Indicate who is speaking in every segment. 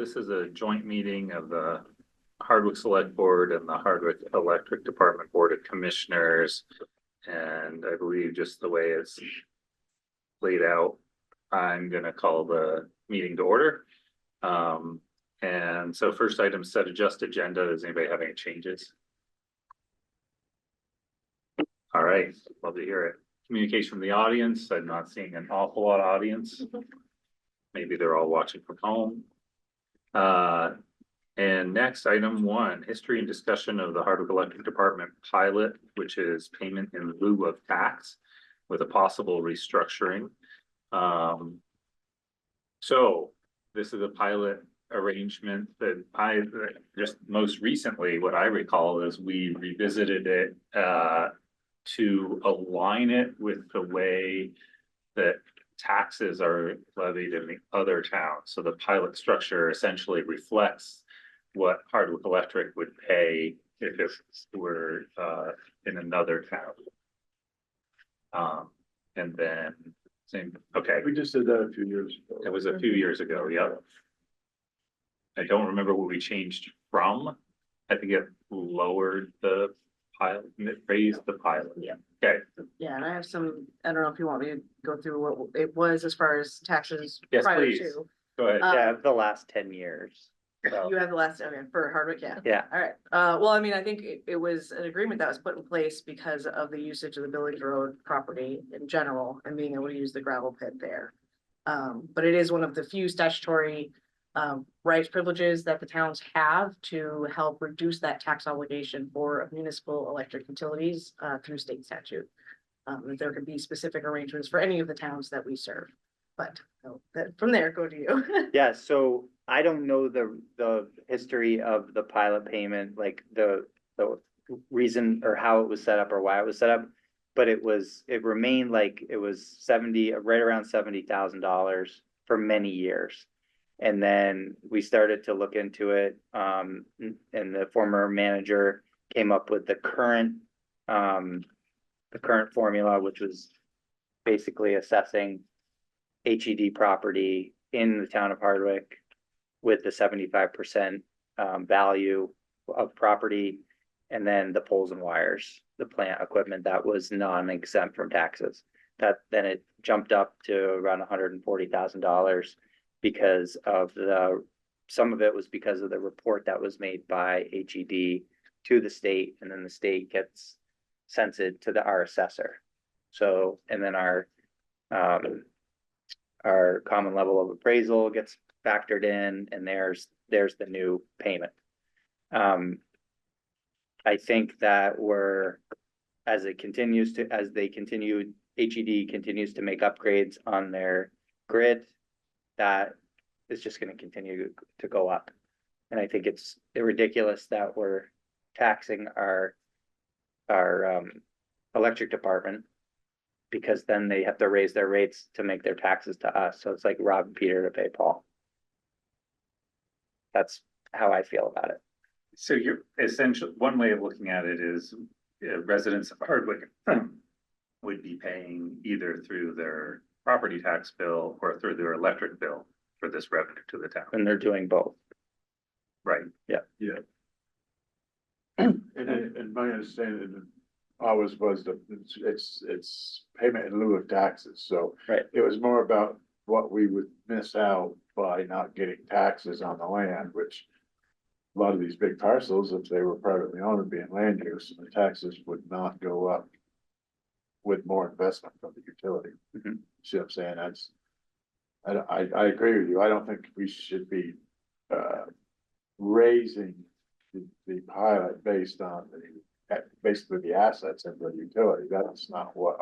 Speaker 1: this is a joint meeting of the Hardwick Select Board and the Hardwick Electric Department Board of Commissioners. And I believe just the way it's laid out, I'm gonna call the meeting to order. And so first item, set adjust agenda. Does anybody have any changes? All right, love to hear it. Communication from the audience. I'm not seeing an awful lot of audience. Maybe they're all watching from home. And next, item 1, history and discussion of the Hardwick Electric Department pilot, which is payment in lieu of tax with a possible restructuring. So this is a pilot arrangement that I just most recently, what I recall is we revisited it to align it with the way that taxes are levied in the other towns. So the pilot structure essentially reflects what Hardwick Electric would pay if it were in another town. And then same, okay.
Speaker 2: We just did that a few years ago.
Speaker 1: It was a few years ago, yeah. I don't remember what we changed from. I think it lowered the pilot, it raised the pilot.
Speaker 3: Yeah.
Speaker 1: Okay,
Speaker 3: Yeah, and I have some, I don't know if you want me to go through what it was as far as taxes
Speaker 1: Yes,
Speaker 3: prior
Speaker 1: please.
Speaker 3: to.
Speaker 1: go ahead.
Speaker 4: Yeah, the last 10 years. So,
Speaker 3: You have the last, okay, for Hardwick, yeah.
Speaker 4: yeah,
Speaker 3: All right, well, I mean, I think it was an agreement that was put in place because of the usage of the Village Road property in general and being able to use the gravel pit there. But it is one of the few statutory rights privileges that the towns have to help reduce that tax obligation for municipal electric utilities through state statute. There could be specific arrangements for any of the towns that we serve, but from there, go to you.
Speaker 4: yeah, so I don't know the history of the pilot payment, like the reason or how it was set up or why it was set up. But it remained like it was right around $70,000 for many years. And then we started to look into it, and the former manager came up with the current formula, which was basically assessing HED property in the town of Hardwick with the 75% value of property, and then the poles and wires, the plant equipment that was non-exempt from taxes. That then it jumped up to around $140,000 because of some of it was because of the report that was made by HED to the state, and then the state gets sends it to our assessor. So, and then our common level of appraisal gets factored in, and there's the new payment. I think that as they continue, HED continues to make upgrades on their grid, that is just going to continue to go up. And I think it's ridiculous that we're taxing our electric department, because then they have to raise their rates to make their taxes to us. So it's like robbing Peter to pay Paul. That's how I feel about it.
Speaker 1: So you're essentially, one way of looking at it is residents of Hardwick would be paying either through their property tax bill or through their electric bill for this revenue to the town.
Speaker 4: And they're doing both.
Speaker 1: Right.
Speaker 2: Yeah. And my understanding always was that it's payment in lieu of taxes, so.
Speaker 4: Right.
Speaker 2: It was more about what we would miss out by not getting taxes on the land, which a lot of these big parcels, if they were privately owned, would be in land use, and the taxes would not go up with more investment from the utility.
Speaker 4: Mhm.
Speaker 2: See what I'm saying? I agree with you. I don't think we should be raising the pilot based on basically the assets of the utility. That's not what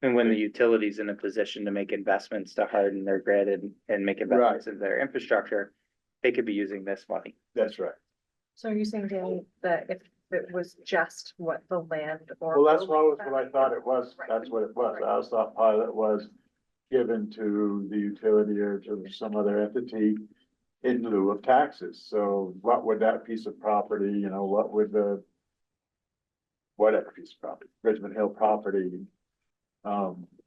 Speaker 4: And when the utility's in a position to make investments to harden their grid and make investments in their infrastructure, they could be using this money.
Speaker 2: that's right.
Speaker 5: So are you saying, Danny, that if it was just what the land or?
Speaker 2: Well, that's what I thought it was. That's what it was. I always thought pilot was given to the utility or to some other entity in lieu of taxes. So what would that piece of property, what would whatever piece of property, Richmond Hill property,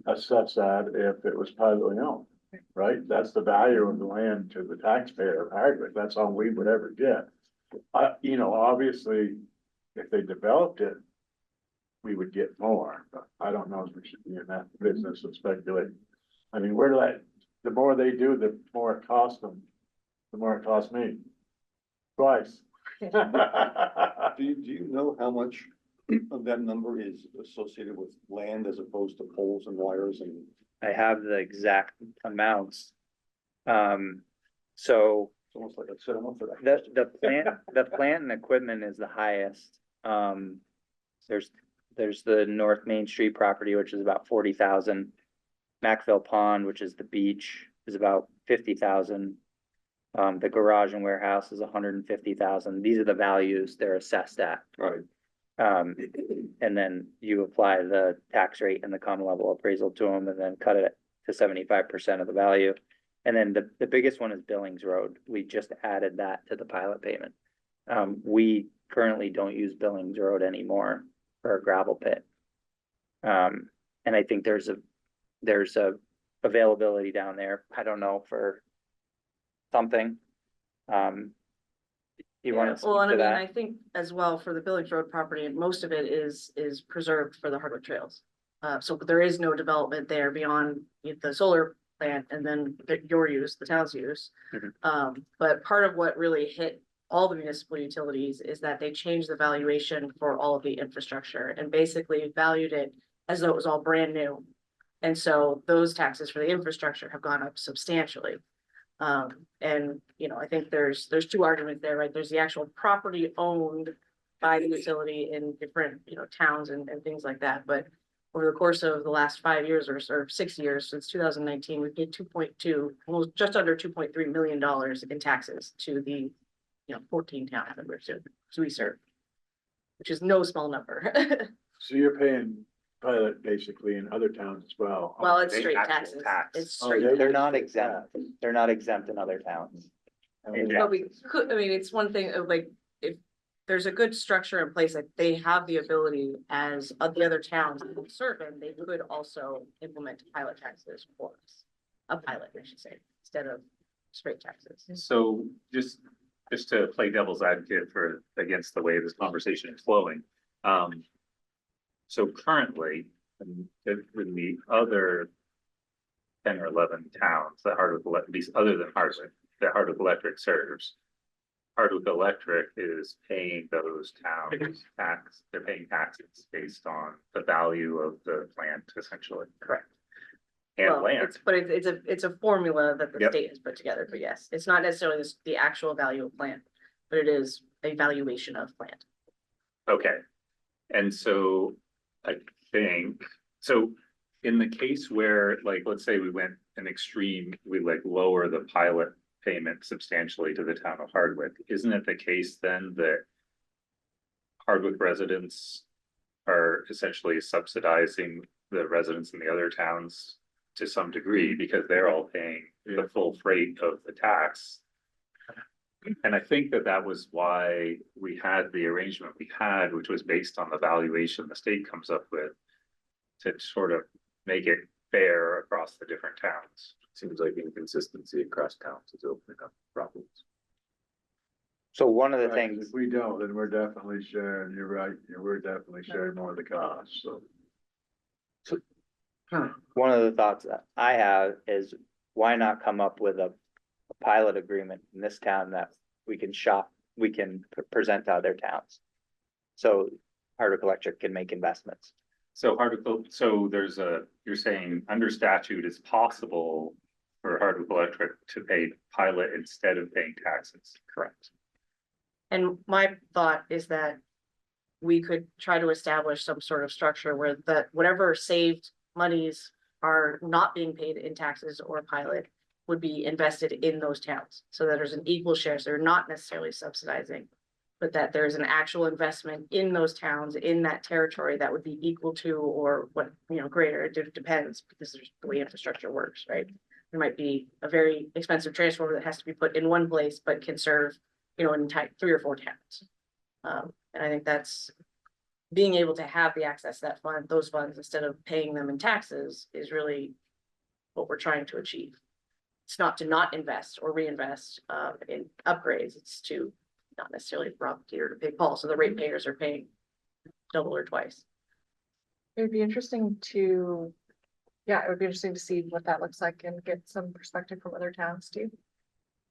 Speaker 2: assess that if it was privately owned? right? That's the value of the land to the taxpayer of Hardwick. That's all we would ever get. You know, obviously, if they developed it, we would get more, but I don't know if we should be in that business of speculating. I mean, where do that, the more they do, the more it costs them, the more it costs me. Twice.
Speaker 6: Do you know how much of that number is associated with land as opposed to poles and wires and?
Speaker 4: I have the exact amounts. So
Speaker 6: It's almost like I set them up for that.
Speaker 4: the plant and equipment is the highest. There's the North Main Street property, which is about 40,000. Macville Pond, which is the beach, is about 50,000. The garage and warehouse is 150,000. These are the values they're assessed at.
Speaker 6: Right.
Speaker 4: And then you apply the tax rate and the common level appraisal to them and then cut it to 75% of the value. And then the biggest one is Billings Road. We just added that to the pilot payment. We currently don't use Billings Road anymore for a gravel pit. And I think there's a availability down there. I don't know for something. You want to
Speaker 3: Well,
Speaker 4: speak
Speaker 3: and
Speaker 4: to
Speaker 3: I mean, I
Speaker 4: that?
Speaker 3: think as well for the Billings Road property, and most of it is preserved for the Hardwick trails. So there is no development there beyond the solar plant and then your use, the town's use. But part of what really hit all the municipal utilities is that they changed the valuation for all of the infrastructure and basically valued it as though it was all brand new. And so those taxes for the infrastructure have gone up substantially. And, you know, I think there's two arguments there, right? There's the actual property owned by the utility in different, towns and things like that. But over the course of the last 5 years or 6 years, since 2019, we paid 2.2, almost just under $2.3 million in taxes to the, 14 towns that we serve, which is no small number.
Speaker 2: So you're paying pilot basically in other towns as well.
Speaker 3: Well, it's
Speaker 1: They
Speaker 3: straight
Speaker 1: actual
Speaker 3: taxes.
Speaker 1: tax.
Speaker 3: It's
Speaker 2: Oh,
Speaker 3: straight.
Speaker 2: they-
Speaker 4: They're not exempt. They're not exempt in other towns.
Speaker 3: But we could, I mean, it's one thing of like, if there's a good structure in place, that they have the ability as of the other towns that we serve in, they could also implement pilot taxes for us. A pilot, I should say, instead of straight taxes.
Speaker 1: So just to play devil's advocate against the way this conversation is flowing. So currently, in the other 10 or 11 towns that Hardwick, at least other than Hardwick, that Hardwick Electric serves, Hardwick Electric is paying those towns they're paying taxes based on the value of the plant essentially.
Speaker 3: Correct.
Speaker 1: And
Speaker 3: Well,
Speaker 1: land.
Speaker 3: it's a formula that the
Speaker 1: Yep.
Speaker 3: state has put together, but yes, it's not necessarily the actual value of plant, but it is a valuation of plant.
Speaker 1: Okay, and so I think, so in the case where, like, let's say we went an extreme, we like lower the pilot payment substantially to the town of Hardwick, isn't it the case then that Hardwick residents are essentially subsidizing the residents in the other towns to some degree because they're all paying the full freight of the tax? And I think that was why we had the arrangement we had, which was based on the valuation the state comes up with to sort of make it fair across the different towns.
Speaker 7: Seems like inconsistency across towns is opening up problems.
Speaker 4: So one of the
Speaker 2: Right,
Speaker 4: things.
Speaker 2: If we don't, then we're definitely sharing, you're right, we're definitely sharing more of the cost, so.
Speaker 4: One of the thoughts that I have is why not come up with a pilot agreement in this town that we can present to other towns? So Hardwick Electric can make investments.
Speaker 1: So you're saying under statute, it's possible for Hardwick Electric to pay pilot instead of paying taxes.
Speaker 4: Correct.
Speaker 3: And my thought is that we could try to establish some sort of structure where whatever saved monies are not being paid in taxes or pilot would be invested in those towns. So that there's an equal share, so they're not necessarily subsidizing, but that there's an actual investment in those towns, in that territory that would be equal to, or what, greater, it depends, because there's the way infrastructure works, right? There might be a very expensive transformer that has to be put in one place, but can serve, in 3 or 4 towns. And I think that's being able to have the access to those funds instead of paying them in taxes is really what we're trying to achieve. it's not to not invest or reinvest in upgrades, it's to not necessarily rob Peter to pay Paul, so the ratepayers are paying double or twice.
Speaker 5: It would be interesting to, yeah, it would be interesting to see what that looks like and get some perspective from other towns too.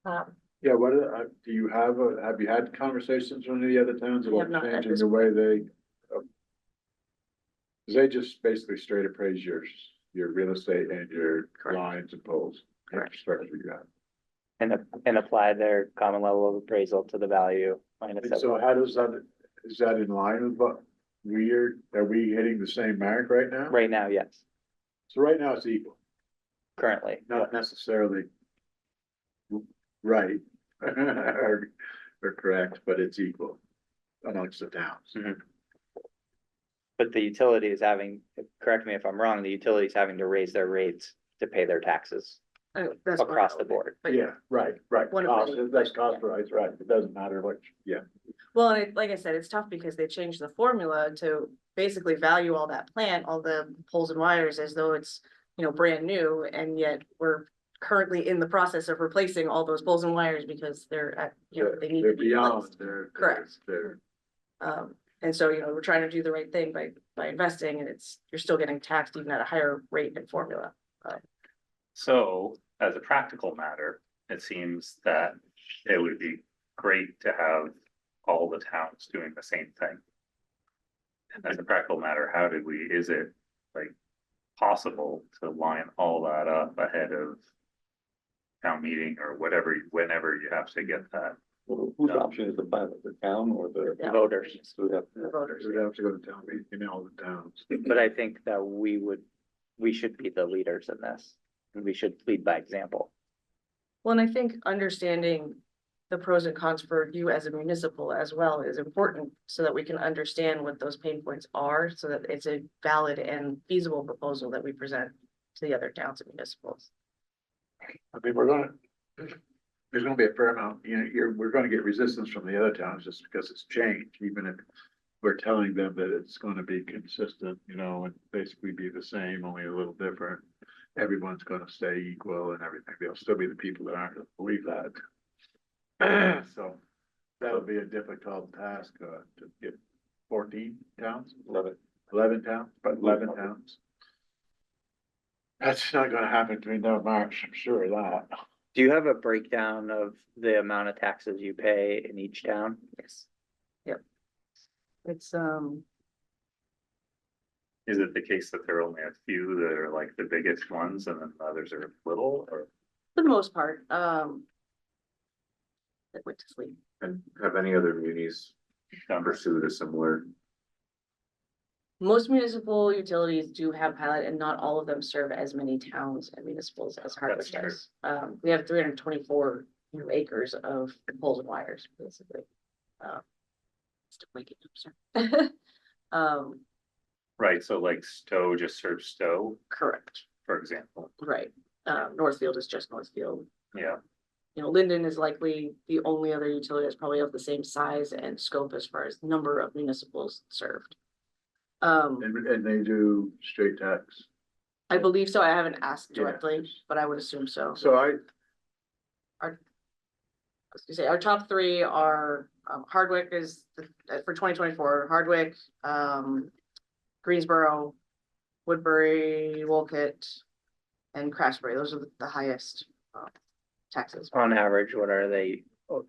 Speaker 2: Yeah, do you have you had conversations with any of the other towns
Speaker 3: We have
Speaker 2: about
Speaker 3: not at
Speaker 2: changing
Speaker 3: this
Speaker 2: the way they? 'Cause they just basically straight appraise your real estate and your
Speaker 3: Correct.
Speaker 2: lines and poles,
Speaker 3: Correct.
Speaker 2: infrastructure you got.
Speaker 4: And apply their common level of appraisal to the value minus
Speaker 2: And so how does that, is that in line with what are we hitting the same mark right now?
Speaker 4: right now, yes,
Speaker 2: So right now it's equal,
Speaker 4: currently.
Speaker 2: not necessarily right or correct, but it's equal amongst the towns.
Speaker 4: But the utility is having, correct me if I'm wrong, the utility is having to raise their rates to pay their taxes
Speaker 3: That's
Speaker 4: across the board.
Speaker 3: But
Speaker 2: Yeah, right.
Speaker 3: One of
Speaker 2: Cost,
Speaker 3: many,
Speaker 2: that's
Speaker 3: but,
Speaker 2: cost
Speaker 3: yeah.
Speaker 2: rise, right, it doesn't matter what, yeah.
Speaker 3: Well, and like I said, it's tough because they changed the formula to basically value all that plant, all the poles and wires as though it's, brand new, and yet we're currently in the process of replacing all those poles and wires because they're at, they need
Speaker 2: They're
Speaker 3: to be
Speaker 2: beyond,
Speaker 3: replaced. Correct.
Speaker 2: they're,
Speaker 3: And so, we're trying to do the right thing by investing, and you're still getting taxed even at a higher rate and formula.
Speaker 1: So as a practical matter, it seems that it would be great to have all the towns doing the same thing. As a practical matter, is it like possible to line all that up ahead of town meeting or whatever, whenever you have to get that?
Speaker 6: Whose option is the pilot, the town or the?
Speaker 3: Yeah.
Speaker 4: Voters.
Speaker 6: So we have-
Speaker 3: The voters.
Speaker 2: we'd have to go to town meeting in all the towns.
Speaker 4: But I think that we should be the leaders in this, and we should lead by example.
Speaker 3: Well, and I think understanding the pros and cons for you as a municipal as well is important so that we can understand what those pain points are, so that it's a valid and feasible proposal that we present to the other towns and municipals.
Speaker 2: I mean, there's gonna be a fair amount, we're gonna get resistance from the other towns just because it's changed, even if we're telling them that it's gonna be consistent, and basically be the same, only a little different. Everyone's gonna stay equal and everything. There'll still be the people that aren't gonna believe that. So that'll be a difficult task, to get 14 towns, 11 towns, but 11 towns. That's not gonna happen between now and March, I'm sure of that.
Speaker 4: Do you have a breakdown of the amount of taxes you pay in each town?
Speaker 3: Yes. Yep. It's,
Speaker 1: Is it the case that there are only a few that are like the biggest ones and then the others are little, or?
Speaker 3: for the most part, that went to sleep.
Speaker 7: And have any other munis pursued a similar?
Speaker 3: Most municipal utilities do have pilot, and not all of them serve as many towns and municipals as Hardwick
Speaker 1: That's true.
Speaker 3: does. We have 324 acres of poles and wires, basically. Still waking up, sir.
Speaker 1: Right, so like Stowe just serves Stowe,
Speaker 3: Correct,
Speaker 1: for example.
Speaker 3: right. Northfield is just Northfield.
Speaker 1: Yeah,
Speaker 3: Linden is likely the only other utility that's probably of the same size and scope as far as number of municipals served.
Speaker 2: And they do straight tax.
Speaker 3: I believe so. I haven't asked
Speaker 2: Yeah.
Speaker 3: directly, but I would assume so.
Speaker 2: So
Speaker 3: I was gonna say, our top three are, Hardwick is, for 2024, Hardwick, Greensboro, Woodbury, Wolcott, and Craftsbury. Those are the highest, taxes.
Speaker 4: On average, what are they? Oh,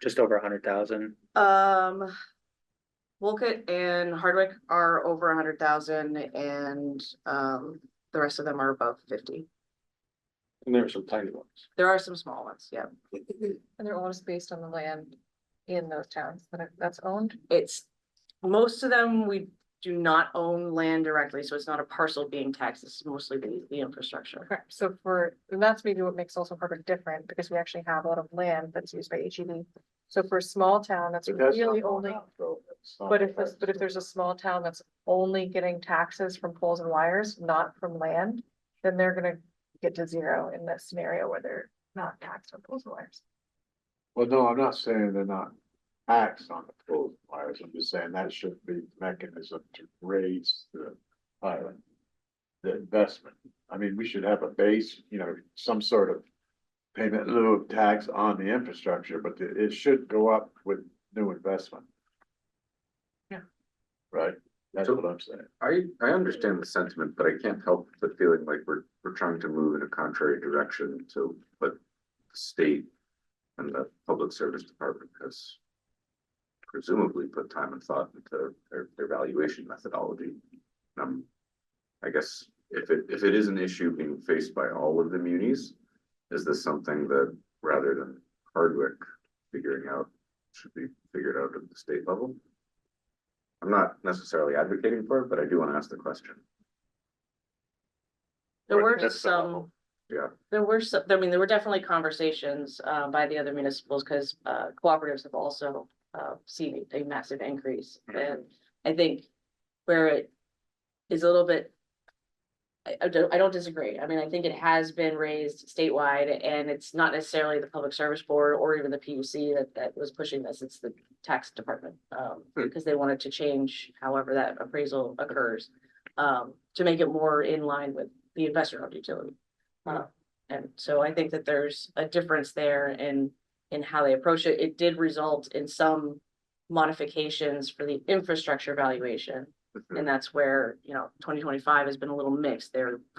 Speaker 4: just over 100,000.
Speaker 3: Wolcott and Hardwick are over 100,000, and, the rest of them are above 50.
Speaker 6: And there are some tiny ones.
Speaker 3: There are some small ones, yeah.
Speaker 5: And they're all just based on the land in those towns that's owned.
Speaker 3: It's, most of them, we do not own land directly, so it's not a parcel being taxed, it's mostly the infrastructure.
Speaker 5: Correct. So and that's maybe what makes also Hardwick different, because we actually have a lot of land that's used by HED. So for a small town, that's
Speaker 2: But that's not
Speaker 5: really
Speaker 2: going
Speaker 5: only,
Speaker 2: out, though. That's not
Speaker 5: but
Speaker 2: the
Speaker 5: if there's a small town that's only getting taxes from poles and wires, not from land, then they're gonna get to zero in this scenario where they're not taxed on poles and wires.
Speaker 2: Well, no, I'm not saying they're not taxed on the poles and wires, I'm just saying that should be the mechanism to raise the pilot. The investment, I mean, we should have a base, some sort of payment in lieu of tax on the infrastructure, but it should go up with new investment.
Speaker 3: Yeah.
Speaker 2: Right, that's
Speaker 7: So-
Speaker 2: what I'm saying.
Speaker 7: I understand the sentiment, but I can't help but feeling like we're trying to move in a contrary direction to what the state and the public service department has presumably put time and thought into their valuation methodology. I guess if it is an issue being faced by all of the munis, is this something that rather than Hardwick figuring out, should be figured out at the state level? I'm not necessarily advocating for it, but I do want to ask the question.
Speaker 3: There
Speaker 1: Or
Speaker 3: were
Speaker 1: just the level.
Speaker 3: some,
Speaker 7: Yeah,
Speaker 3: there were some, I mean, there were definitely conversations, by the other municipals, because, cooperatives have also, seen a massive increase.
Speaker 1: Mhm.
Speaker 3: And I think where it is a little bit, I don't disagree. I mean, I think it has been raised statewide, and it's not necessarily the Public Service Board or even the PUC that was pushing this. It's the tax department, because they wanted to change however that appraisal occurs, to make it more in line with the investor-owned utility. And so I think that there's a difference there in how they approach it. It did result in some modifications for the infrastructure valuation. And that's where, 2025 has been a little mixed.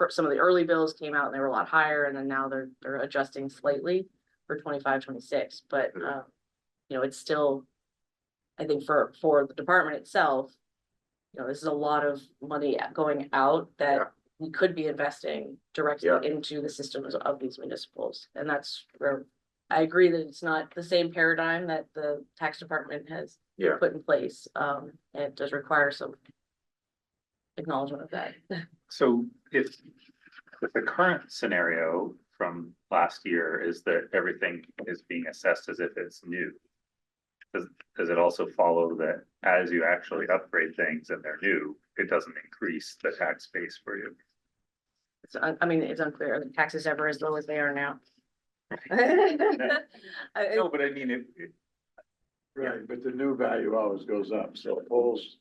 Speaker 3: Some of the early bills came out and they were a lot higher, and then now they're adjusting slightly for 25, 26. But, it's still, I think for the department itself, this is a lot of money going out
Speaker 7: Yeah.
Speaker 3: that we could be investing directly
Speaker 7: Yeah.
Speaker 3: into the systems of these municipals. And that's where I agree that it's not the same paradigm that the tax department has
Speaker 7: yeah.
Speaker 3: put in place. It does require some acknowledgement of that.
Speaker 1: So if the current scenario from last year is that everything is being assessed as if it's new. Does it also follow that as you actually upgrade things and they're new, it doesn't increase the tax base for you?
Speaker 3: I mean, it's unclear. Are the taxes ever as low as they are now?
Speaker 1: No, but I mean,
Speaker 2: Right, but the new value always goes up, so poles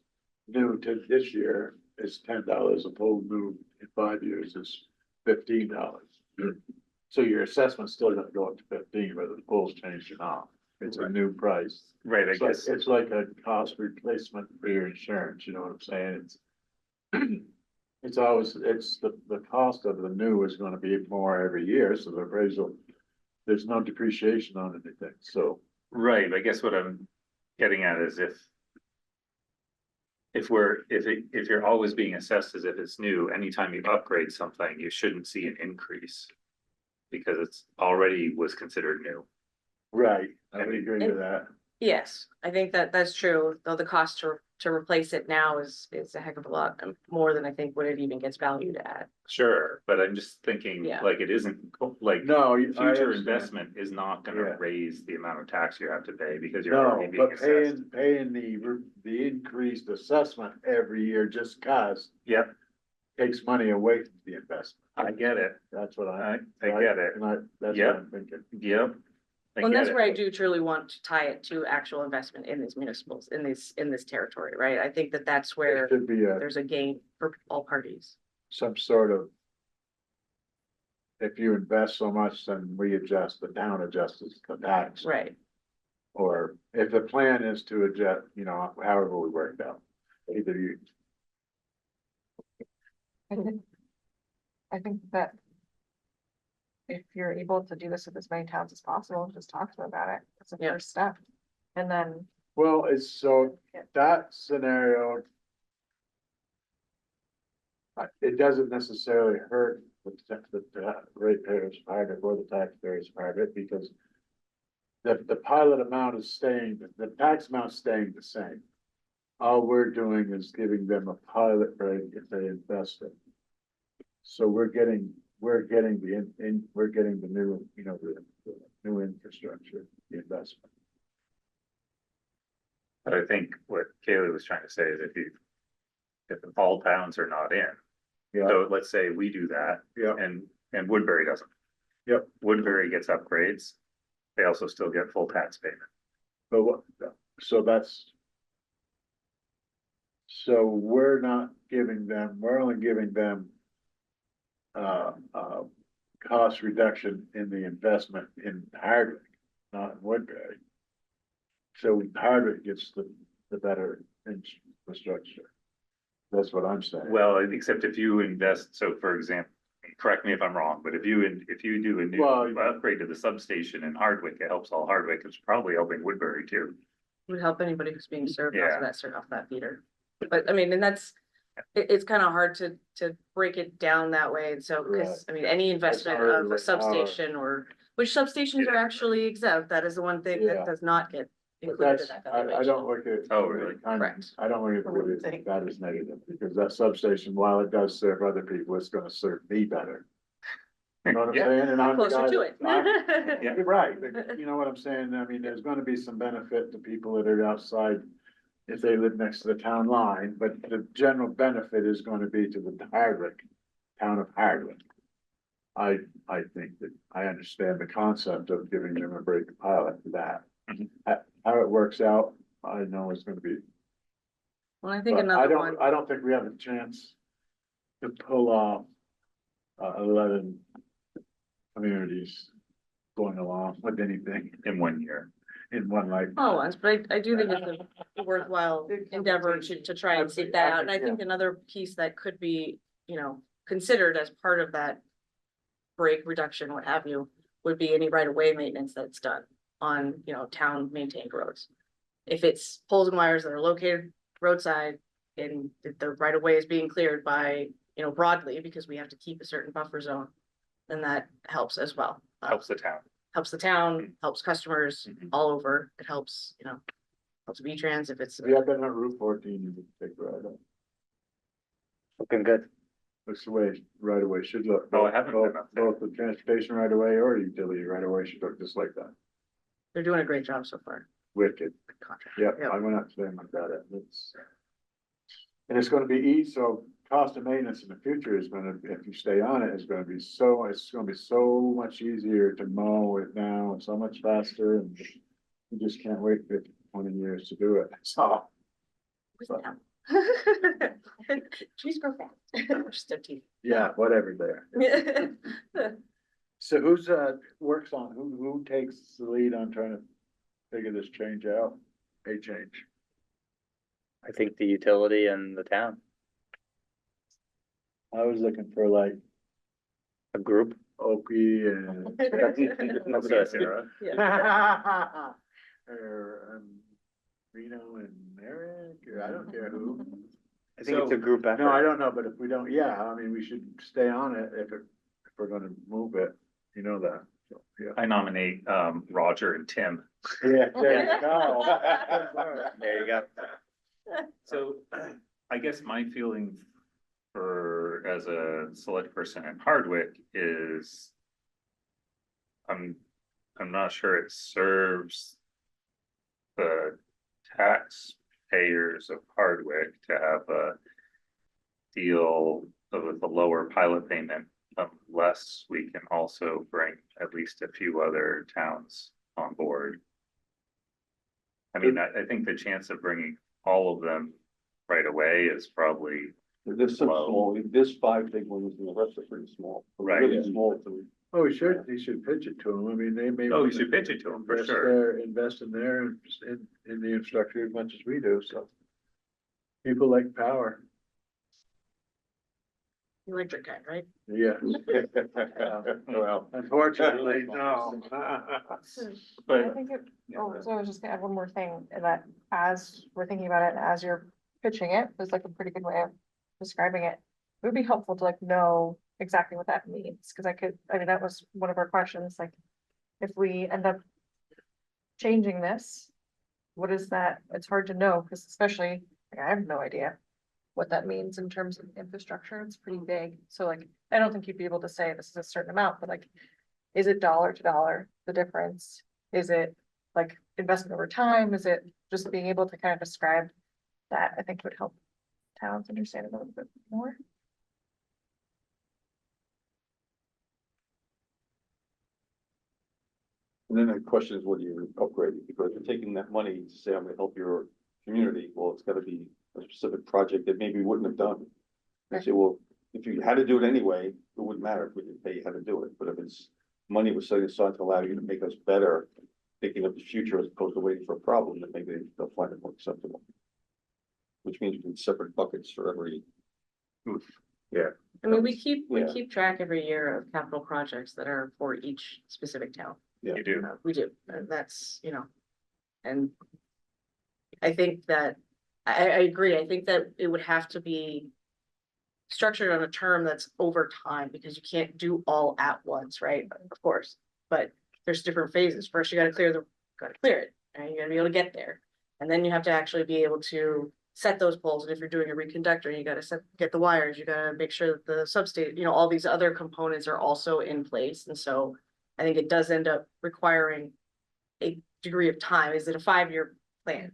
Speaker 2: new to this year is $10, a pole new in 5 years is $15. So your assessment's still gonna go up to 15, whether the pole's changed or not, it's a new price.
Speaker 1: right, I
Speaker 2: It's like,
Speaker 1: guess,
Speaker 2: it's like a cost replacement for your insurance, you know what I'm saying, it's always, the cost of the new is gonna be more every year, so the appraisal, there's no depreciation on anything, so.
Speaker 1: right, I guess what I'm getting at is if you're always being assessed as if it's new, anytime you upgrade something, you shouldn't see an increase. Because it's already was considered new.
Speaker 2: Right, I would agree with that.
Speaker 3: Yes, I think that's true, though the cost to replace it now is a heck of a lot more than I think what it even gets valued at.
Speaker 1: Sure, but I'm just thinking,
Speaker 3: Yeah.
Speaker 1: like, it isn't, like,
Speaker 2: No, I
Speaker 1: future
Speaker 2: understand.
Speaker 1: investment is not
Speaker 2: Yeah.
Speaker 1: gonna raise the amount of tax you have to pay because you're already
Speaker 2: No,
Speaker 1: being
Speaker 2: but
Speaker 1: assessed.
Speaker 2: paying the increased assessment every year just cause
Speaker 1: Yep,
Speaker 2: takes money away from the investment.
Speaker 1: I get it,
Speaker 2: That's what
Speaker 1: I get it,
Speaker 2: And that's
Speaker 1: Yep.
Speaker 2: what I'm thinking.
Speaker 1: yep. I
Speaker 3: And
Speaker 1: get
Speaker 3: that's
Speaker 1: it.
Speaker 3: where I do truly want to tie it to actual investment in these municipals, in this territory, right? I think that's
Speaker 2: There
Speaker 3: where
Speaker 2: should be
Speaker 3: there's a gain for all parties.
Speaker 2: some sort of. If you invest so much, then we adjust, the town adjusts the tax.
Speaker 3: Right.
Speaker 2: Or if the plan is to adjust, however we work it out. Either you,
Speaker 5: I think that if you're able to do this with as many towns as possible, just talk to them about it. It's the
Speaker 3: Yeah.
Speaker 5: first step. And then,
Speaker 2: well, it's so
Speaker 5: Yeah.
Speaker 2: that scenario. It doesn't necessarily hurt the ratepayers part of it or the taxpayers part of it because. The pilot amount is staying, the tax amount's staying the same. All we're doing is giving them a pilot rate if they invest it. So we're getting the new, the new infrastructure, the investment.
Speaker 1: But I think what Kaylee was trying to say is if all towns are not in,
Speaker 2: Yeah,
Speaker 1: so let's say we do that
Speaker 2: yeah,
Speaker 1: and Woodbury doesn't.
Speaker 2: Yep.
Speaker 1: Woodbury gets upgrades, they also still get full tax payment.
Speaker 2: but what, so that's. So we're not giving them, we're only giving them. cost reduction in the investment in Hardwick, not in Woodbury. So Hardwick gets the better infrastructure. That's what I'm saying.
Speaker 1: Well, except if you invest, so for example, correct me if I'm wrong, but if you do a new
Speaker 2: Well,
Speaker 1: upgrade to the substation in Hardwick, it helps all Hardwick. It's probably helping Woodbury too.
Speaker 3: Would help anybody who's being served off
Speaker 1: Yeah.
Speaker 3: of off that feeder. But I mean, and that's, it's kind of hard to break it down that way. And so, because, I mean, any investment
Speaker 2: harder
Speaker 3: of a
Speaker 2: with power.
Speaker 3: substation or, which substations are actually exempt, that is the one thing
Speaker 2: Yeah.
Speaker 3: that does not get
Speaker 2: But
Speaker 3: included in
Speaker 2: that's,
Speaker 3: that
Speaker 2: I
Speaker 3: valuation.
Speaker 2: don't look at.
Speaker 1: Oh, really?
Speaker 3: Correct.
Speaker 2: I don't look at that as negative, because that substation, while it does serve other people, it's gonna serve me better. You know what I'm
Speaker 1: Yeah.
Speaker 2: saying? And I'm the
Speaker 3: Closer
Speaker 2: guy
Speaker 3: to
Speaker 2: that-
Speaker 3: it.
Speaker 2: You're right, but you know what I'm saying? I mean, there's gonna be some benefit to people that are outside if they live next to the town line, but the general benefit is gonna be to the Hardwick, town of Hardwick. I think that I understand the concept of giving them a break pilot for that.
Speaker 1: Mhm.
Speaker 2: How it works out, I know it's gonna be,
Speaker 3: Well, I think
Speaker 2: but
Speaker 3: another one,
Speaker 2: I don't think we have a chance to pull off 11 communities going along with anything
Speaker 1: In 1 year.
Speaker 2: in one life.
Speaker 3: small ones, but I do think it's a worthwhile endeavor to try and seek that out. And I think another piece that could be, considered as part of that break reduction, what have you, would be any right of way maintenance that's done on, town maintained roads. If it's poles and wires that are located roadside and the right of way is being cleared by, broadly, because we have to keep a certain buffer zone, then that helps as well.
Speaker 1: Helps the town.
Speaker 3: Helps the town, helps customers
Speaker 1: Mhm.
Speaker 3: all over. It helps, helps V-Trans if it's.
Speaker 2: If you have been on Route 14, you can take the right up.
Speaker 4: Looking good.
Speaker 2: That's the way right away should look.
Speaker 1: Oh, I haven't been
Speaker 2: Both-
Speaker 1: up there.
Speaker 2: Both the transportation right away or utility right away should look just like that.
Speaker 3: They're doing a great job so far.
Speaker 2: Wicked.
Speaker 3: Contract.
Speaker 2: Yeah,
Speaker 3: Yep.
Speaker 2: I went up to them about it. And it's gonna be easy, so cost of maintenance in the future is gonna, if you stay on it, it's gonna be so much easier to mow it now and so much faster and you just can't wait 50, 20 years to do it. So,
Speaker 3: Trees grow fast. Just their teeth.
Speaker 2: yeah, whatever there. So who's, works on, who takes the lead on trying to figure this change out? A change.
Speaker 4: I think the utility and the town,
Speaker 2: I was looking for like
Speaker 4: a group.
Speaker 2: Opie and.
Speaker 1: Okay, Sarah.
Speaker 3: Yeah.
Speaker 2: Or, Reno and Eric, or I don't care who.
Speaker 4: I think it's a group effort.
Speaker 2: No, I don't know, but if we don't, yeah, I mean, we should stay on it if we're gonna move it, you know that. So, yeah.
Speaker 1: I nominate Roger and Tim.
Speaker 2: Yeah, there you go.
Speaker 4: There you go.
Speaker 1: So I guess my feeling as a select person in Hardwick is I'm not sure it serves the taxpayers of Hardwick to have a deal with a lower pilot payment unless we can also bring at least a few other towns on board. I mean, I think the chance of bringing all of them right away is probably,
Speaker 6: There's some
Speaker 1: Wow.
Speaker 6: small, there's 5 big ones and the rest are pretty small.
Speaker 1: Right.
Speaker 6: Really small to.
Speaker 2: Oh, he should pitch it to them, I mean, they may.
Speaker 1: oh, you
Speaker 2: wanna
Speaker 1: should pitch it to them for
Speaker 2: invest
Speaker 1: sure.
Speaker 2: there, invest in there, in the infrastructure as much as we do, so. People like power,
Speaker 3: Electric guy, right?
Speaker 2: yeah.
Speaker 1: Well,
Speaker 2: Unfortunately, no.
Speaker 5: I
Speaker 1: but
Speaker 5: think it, so I was just gonna add one more thing, and that as we're thinking about it, and as you're pitching it, there's like a pretty good way of describing it. It would be helpful to like know exactly what that means, because I mean, that was one of our questions, like, if we end up changing this, what is that? It's hard to know, because especially, like, I have no idea what that means in terms of infrastructure. It's pretty big. So like, I don't think you'd be able to say this is a certain amount, but like, is it dollar to dollar, the difference? Is it like investment over time? Is it just being able to kind of describe that, I think would help towns understand it a little bit more.
Speaker 6: And then the question is, what do you upgrade? Because you're taking that money to say, I'm gonna help your community, well, it's gotta be a specific project that maybe we wouldn't have done. They say, well, if you had to do it anyway, it wouldn't matter if we didn't pay you how to do it, but if it's money we're setting aside to allow you to make us better, thinking of the future as opposed to waiting for a problem, then maybe they'll find it more acceptable. Which means we need separate buckets for every.
Speaker 3: I mean, we
Speaker 6: Yeah.
Speaker 3: keep track every year of capital projects that are for each specific town.
Speaker 1: You do.
Speaker 3: We do, and that's, and I think that, I agree, I think that it would have to be structured on a term that's over time, because you can't do all at once, right? Of course, but there's different phases. First, you gotta clear it, and you gotta be able to get there. And then you have to actually be able to set those poles, and if you're doing a reconductor, you gotta get the wires, you gotta make sure that the substation, all these other components are also in place, and so I think it does end up requiring a degree of time. Is it a 5-year plan,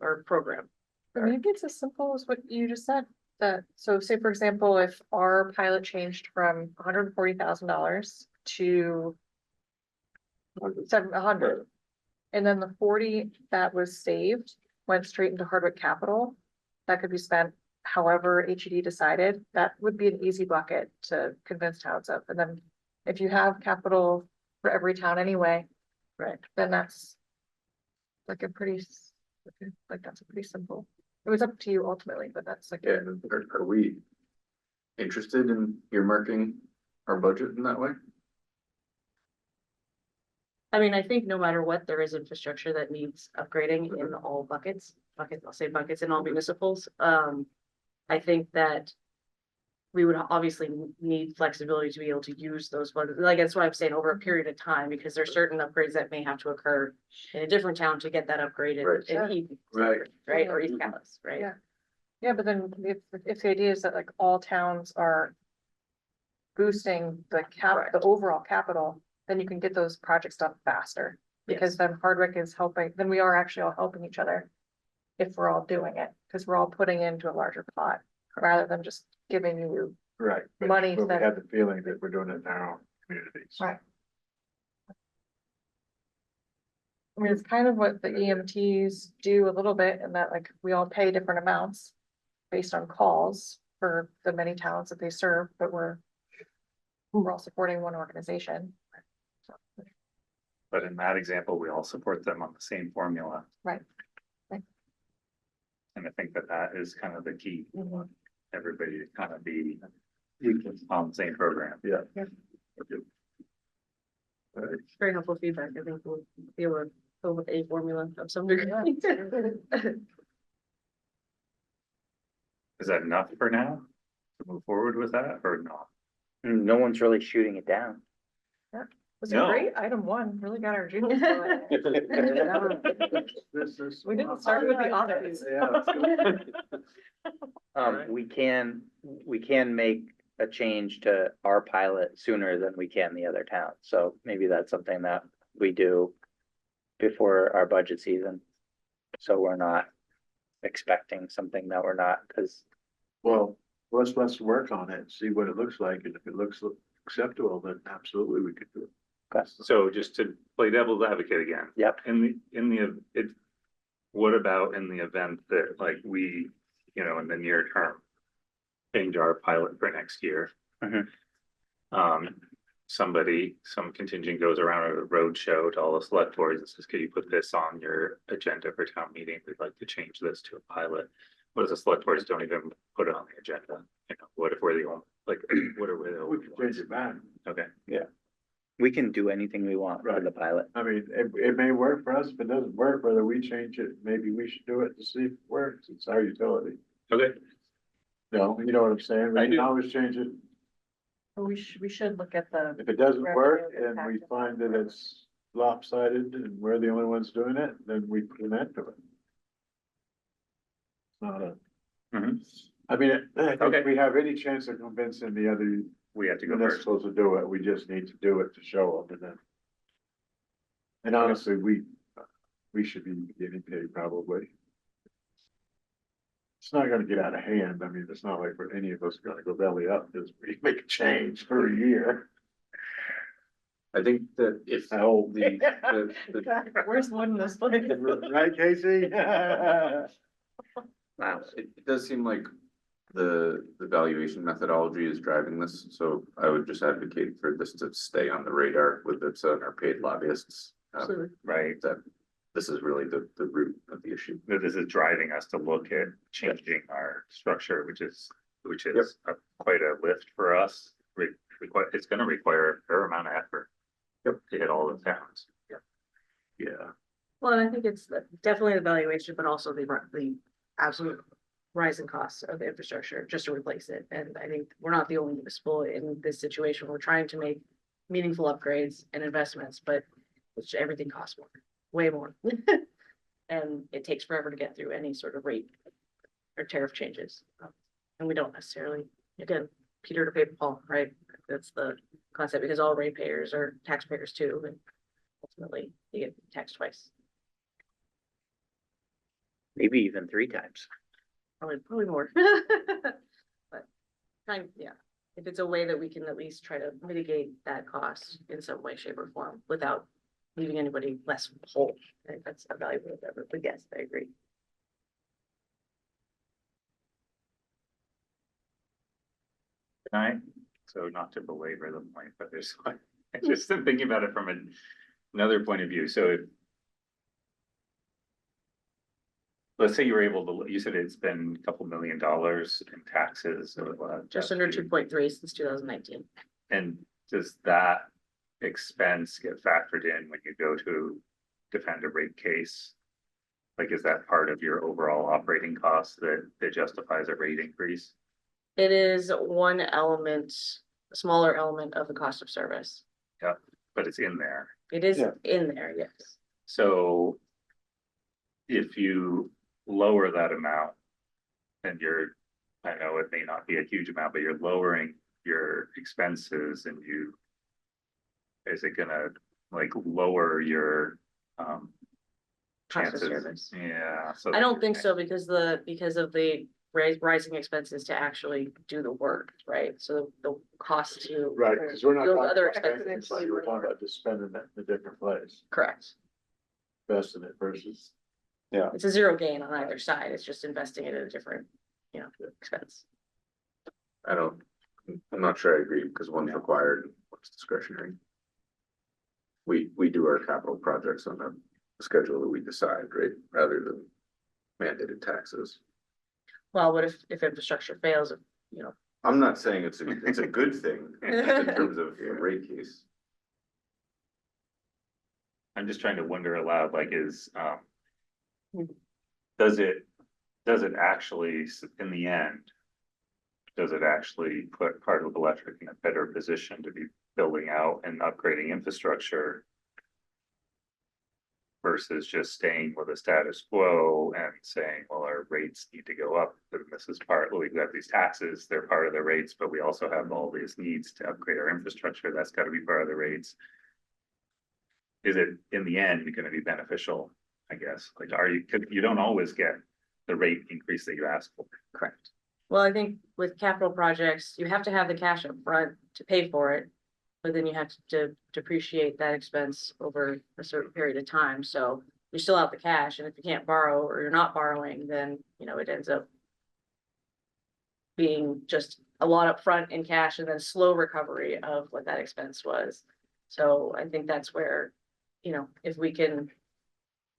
Speaker 3: or program?
Speaker 5: Or maybe it's as simple as what you just said, that, so say, for example, if our pilot changed from $140,000 to 700, and then the 40 that was saved went straight into Hardwick capital, that could be spent however HED decided, that would be an easy bucket to convince towns of. And then if you have capital for every town anyway,
Speaker 3: Right.
Speaker 5: then that's like a pretty, that's a pretty simple. It was up to you ultimately, but that's like.
Speaker 7: Yeah, are we interested in earmarking our budget in that way?
Speaker 3: I mean, I think no matter what, there is infrastructure that needs upgrading in all buckets, I'll say buckets in all municipals. I think that we would obviously need flexibility to be able to use those funds. Like, that's what I'm saying, over a period of time, because there's certain upgrades that may have to occur in a different town to get that upgraded
Speaker 7: Right.
Speaker 3: in Eden,
Speaker 7: Right.
Speaker 3: right, or East Callis, right?
Speaker 5: Yeah. Yeah, but then if the idea is that like all towns are boosting the overall capital, then you can get those projects done faster. Because then Hardwick is helping, then we are actually all helping each other if we're all doing it, because we're all putting into a larger pot, rather than just giving you.
Speaker 2: Right. but-
Speaker 5: Money
Speaker 2: But we
Speaker 5: that-
Speaker 2: had the feeling that we're doing it in our own communities.
Speaker 5: Right. I mean, it's kind of what the EMTs do a little bit, in that like we all pay different amounts based on calls for the many towns that they serve, but we're all supporting one organization.
Speaker 1: But in that example, we all support them on the same formula.
Speaker 5: Right. Right.
Speaker 1: And I think that is kind of the key,
Speaker 5: Mhm.
Speaker 1: everybody to kind of be on the same program.
Speaker 2: Yeah.
Speaker 5: Yeah.
Speaker 3: Very helpful feedback. I think we'll be able to go with a formula of some degree.
Speaker 1: Is that enough for now? To move forward with that or not?
Speaker 4: No one's really shooting it down.
Speaker 5: Was
Speaker 1: No.
Speaker 5: great? Item 1 really got our juices flowing.
Speaker 2: This is.
Speaker 5: We didn't start with the others.
Speaker 2: Yeah, let's go.
Speaker 4: We can make a change to our pilot sooner than we can the other towns, so maybe that's something that we do before our budget season. So we're not expecting something that we're not, because
Speaker 2: Well, let's work on it, see what it looks like, and if it looks acceptable, then absolutely we could do it.
Speaker 1: So just to play devil's advocate again.
Speaker 4: Yep.
Speaker 1: What about in the event that like we, in the near term, change our pilot for next year?
Speaker 4: Mhm.
Speaker 1: Some contingent goes around a road show to all the select boards and says, could you put this on your agenda for town meeting? We'd like to change this to a pilot. What if the select boards don't even put it on the agenda? What if we're the only, what are we the
Speaker 2: We
Speaker 1: only
Speaker 2: could
Speaker 1: ones?
Speaker 2: change it back.
Speaker 1: Okay,
Speaker 4: we can do anything we want for the pilot.
Speaker 2: I mean, it may work for us, if it doesn't work, whether we change it, maybe we should do it to see if it works, it's our utility.
Speaker 1: okay.
Speaker 2: No, you know what I'm saying, we
Speaker 1: I
Speaker 2: can
Speaker 1: do.
Speaker 2: always change it,
Speaker 5: We should look at the.
Speaker 2: if it doesn't work
Speaker 5: Revenue
Speaker 2: and we
Speaker 5: impact.
Speaker 2: find that it's lopsided and we're the only ones doing it, then we put an end to it. It's not a.
Speaker 1: Mhm.
Speaker 2: I mean, I think
Speaker 1: Okay.
Speaker 2: if we have any chance of convincing the other
Speaker 1: We have to go first.
Speaker 2: municipals to do it, we just need to do it to show them and then. And honestly, we should be getting paid probably. It's not gonna get out of hand, I mean, it's not like we're any of us are gonna go belly up, because we make a change for a year.
Speaker 7: I think that if
Speaker 2: I hope.
Speaker 7: the
Speaker 5: Where's one in this place?
Speaker 2: Right, Casey?
Speaker 4: Wow.
Speaker 7: it does seem like the valuation methodology is driving this, so I would just advocate for this to stay on the radar with its our paid lobbyists.
Speaker 3: Absolutely.
Speaker 1: Right,
Speaker 7: That this is really the root of the issue.
Speaker 1: that this is driving us to look at changing our structure, which is quite a lift for us. It's gonna require a fair amount of effort. To hit all the towns. Yeah,
Speaker 3: Well, and I think it's definitely the valuation, but also the absolute rising costs of the infrastructure just to replace it. And I think we're not the only municipal in this situation. We're trying to make meaningful upgrades and investments, but everything costs more, way more. And it takes forever to get through any sort of rate or tariff changes. And we don't necessarily, again, Peter to pay Paul, right? That's the concept, because all ratepayers are taxpayers too, and ultimately you get taxed twice,
Speaker 4: Maybe even 3 times.
Speaker 3: probably more. But yeah, if it's a way that we can at least try to mitigate that cost in some way, shape or form without leaving anybody less whole, I think that's a valuable endeavor, but yes, I agree.
Speaker 1: tonight, so not to belabor the point, but there's, just thinking about it from another point of view, so if let's say you were able to, you said it's been a couple $1 million in taxes over the last.
Speaker 3: Just under 2.3 since 2019.
Speaker 1: And does that expense get factored in when you go to defend a rate case? Like, is that part of your overall operating costs that justifies a rate increase?
Speaker 3: It is one element, a smaller element of the cost of service.
Speaker 1: But it's in there.
Speaker 3: It is
Speaker 2: Yeah.
Speaker 3: in there, yes.
Speaker 1: So if you lower that amount, and I know it may not be a huge amount, but you're lowering your expenses and is it gonna like lower your
Speaker 3: Cost of
Speaker 1: chances?
Speaker 3: service.
Speaker 1: Yeah. So
Speaker 3: I don't think so because of the rising expenses to actually do the work, right? So the cost to.
Speaker 2: Right, because we're not.
Speaker 3: Those
Speaker 2: talking
Speaker 3: other
Speaker 2: about spending
Speaker 3: expenses.
Speaker 2: money, we're talking about just spending it in a different place,
Speaker 3: Correct.
Speaker 2: investing it versus.
Speaker 3: It's a zero gain on either side. It's just investing it in a different, expense.
Speaker 7: I'm not sure I agree because one's required and one's discretionary. We do our capital projects on a schedule that we decide, right, rather than mandated taxes.
Speaker 3: Well, what if infrastructure fails,
Speaker 7: I'm not saying it's a good thing in terms of a rate case.
Speaker 1: I'm just trying to wonder aloud, like, does it actually, in the end, does it actually put Hardwick Electric in a better position to be building out and upgrading infrastructure versus just staying with the status quo and saying, well, our rates need to go up, and this is we've got these taxes, they're part of the rates, but we also have all these needs to upgrade our infrastructure, that's gotta be part of the rates. Is it, in the end, gonna be beneficial, I guess, like, you don't always get the rate increase that you ask for.
Speaker 3: correct. Well, I think with capital projects, you have to have the cash up front to pay for it. But then you have to depreciate that expense over a certain period of time, so you still have the cash, and if you can't borrow or you're not borrowing, then, it ends up being just a lot up front in cash and then slow recovery of what that expense was. So I think that's where, if we can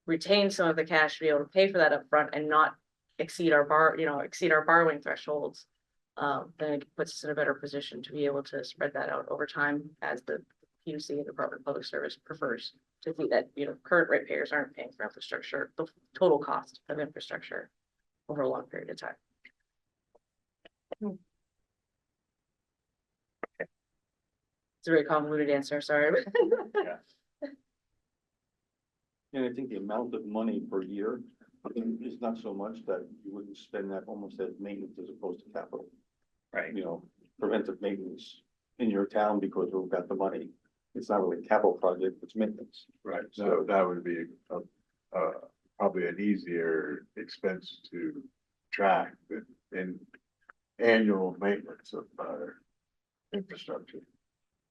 Speaker 3: retain some of the cash to be able to pay for that upfront and not exceed our borrowing thresholds, then it puts us in a better position to be able to spread that out over time as the PUC and Department of Public Service prefers to see that, current ratepayers aren't paying for infrastructure, the total cost of infrastructure over a long period of time. It's a very convoluted answer, sorry.
Speaker 6: And I think the amount of money per year is not so much that you wouldn't spend that almost as maintenance as opposed to capital.
Speaker 1: Right.
Speaker 6: Preventive maintenance in your town because we've got the money. It's not really a capital project, it's maintenance.
Speaker 2: Right, so that would be probably an easier expense to track than in annual maintenance of our infrastructure.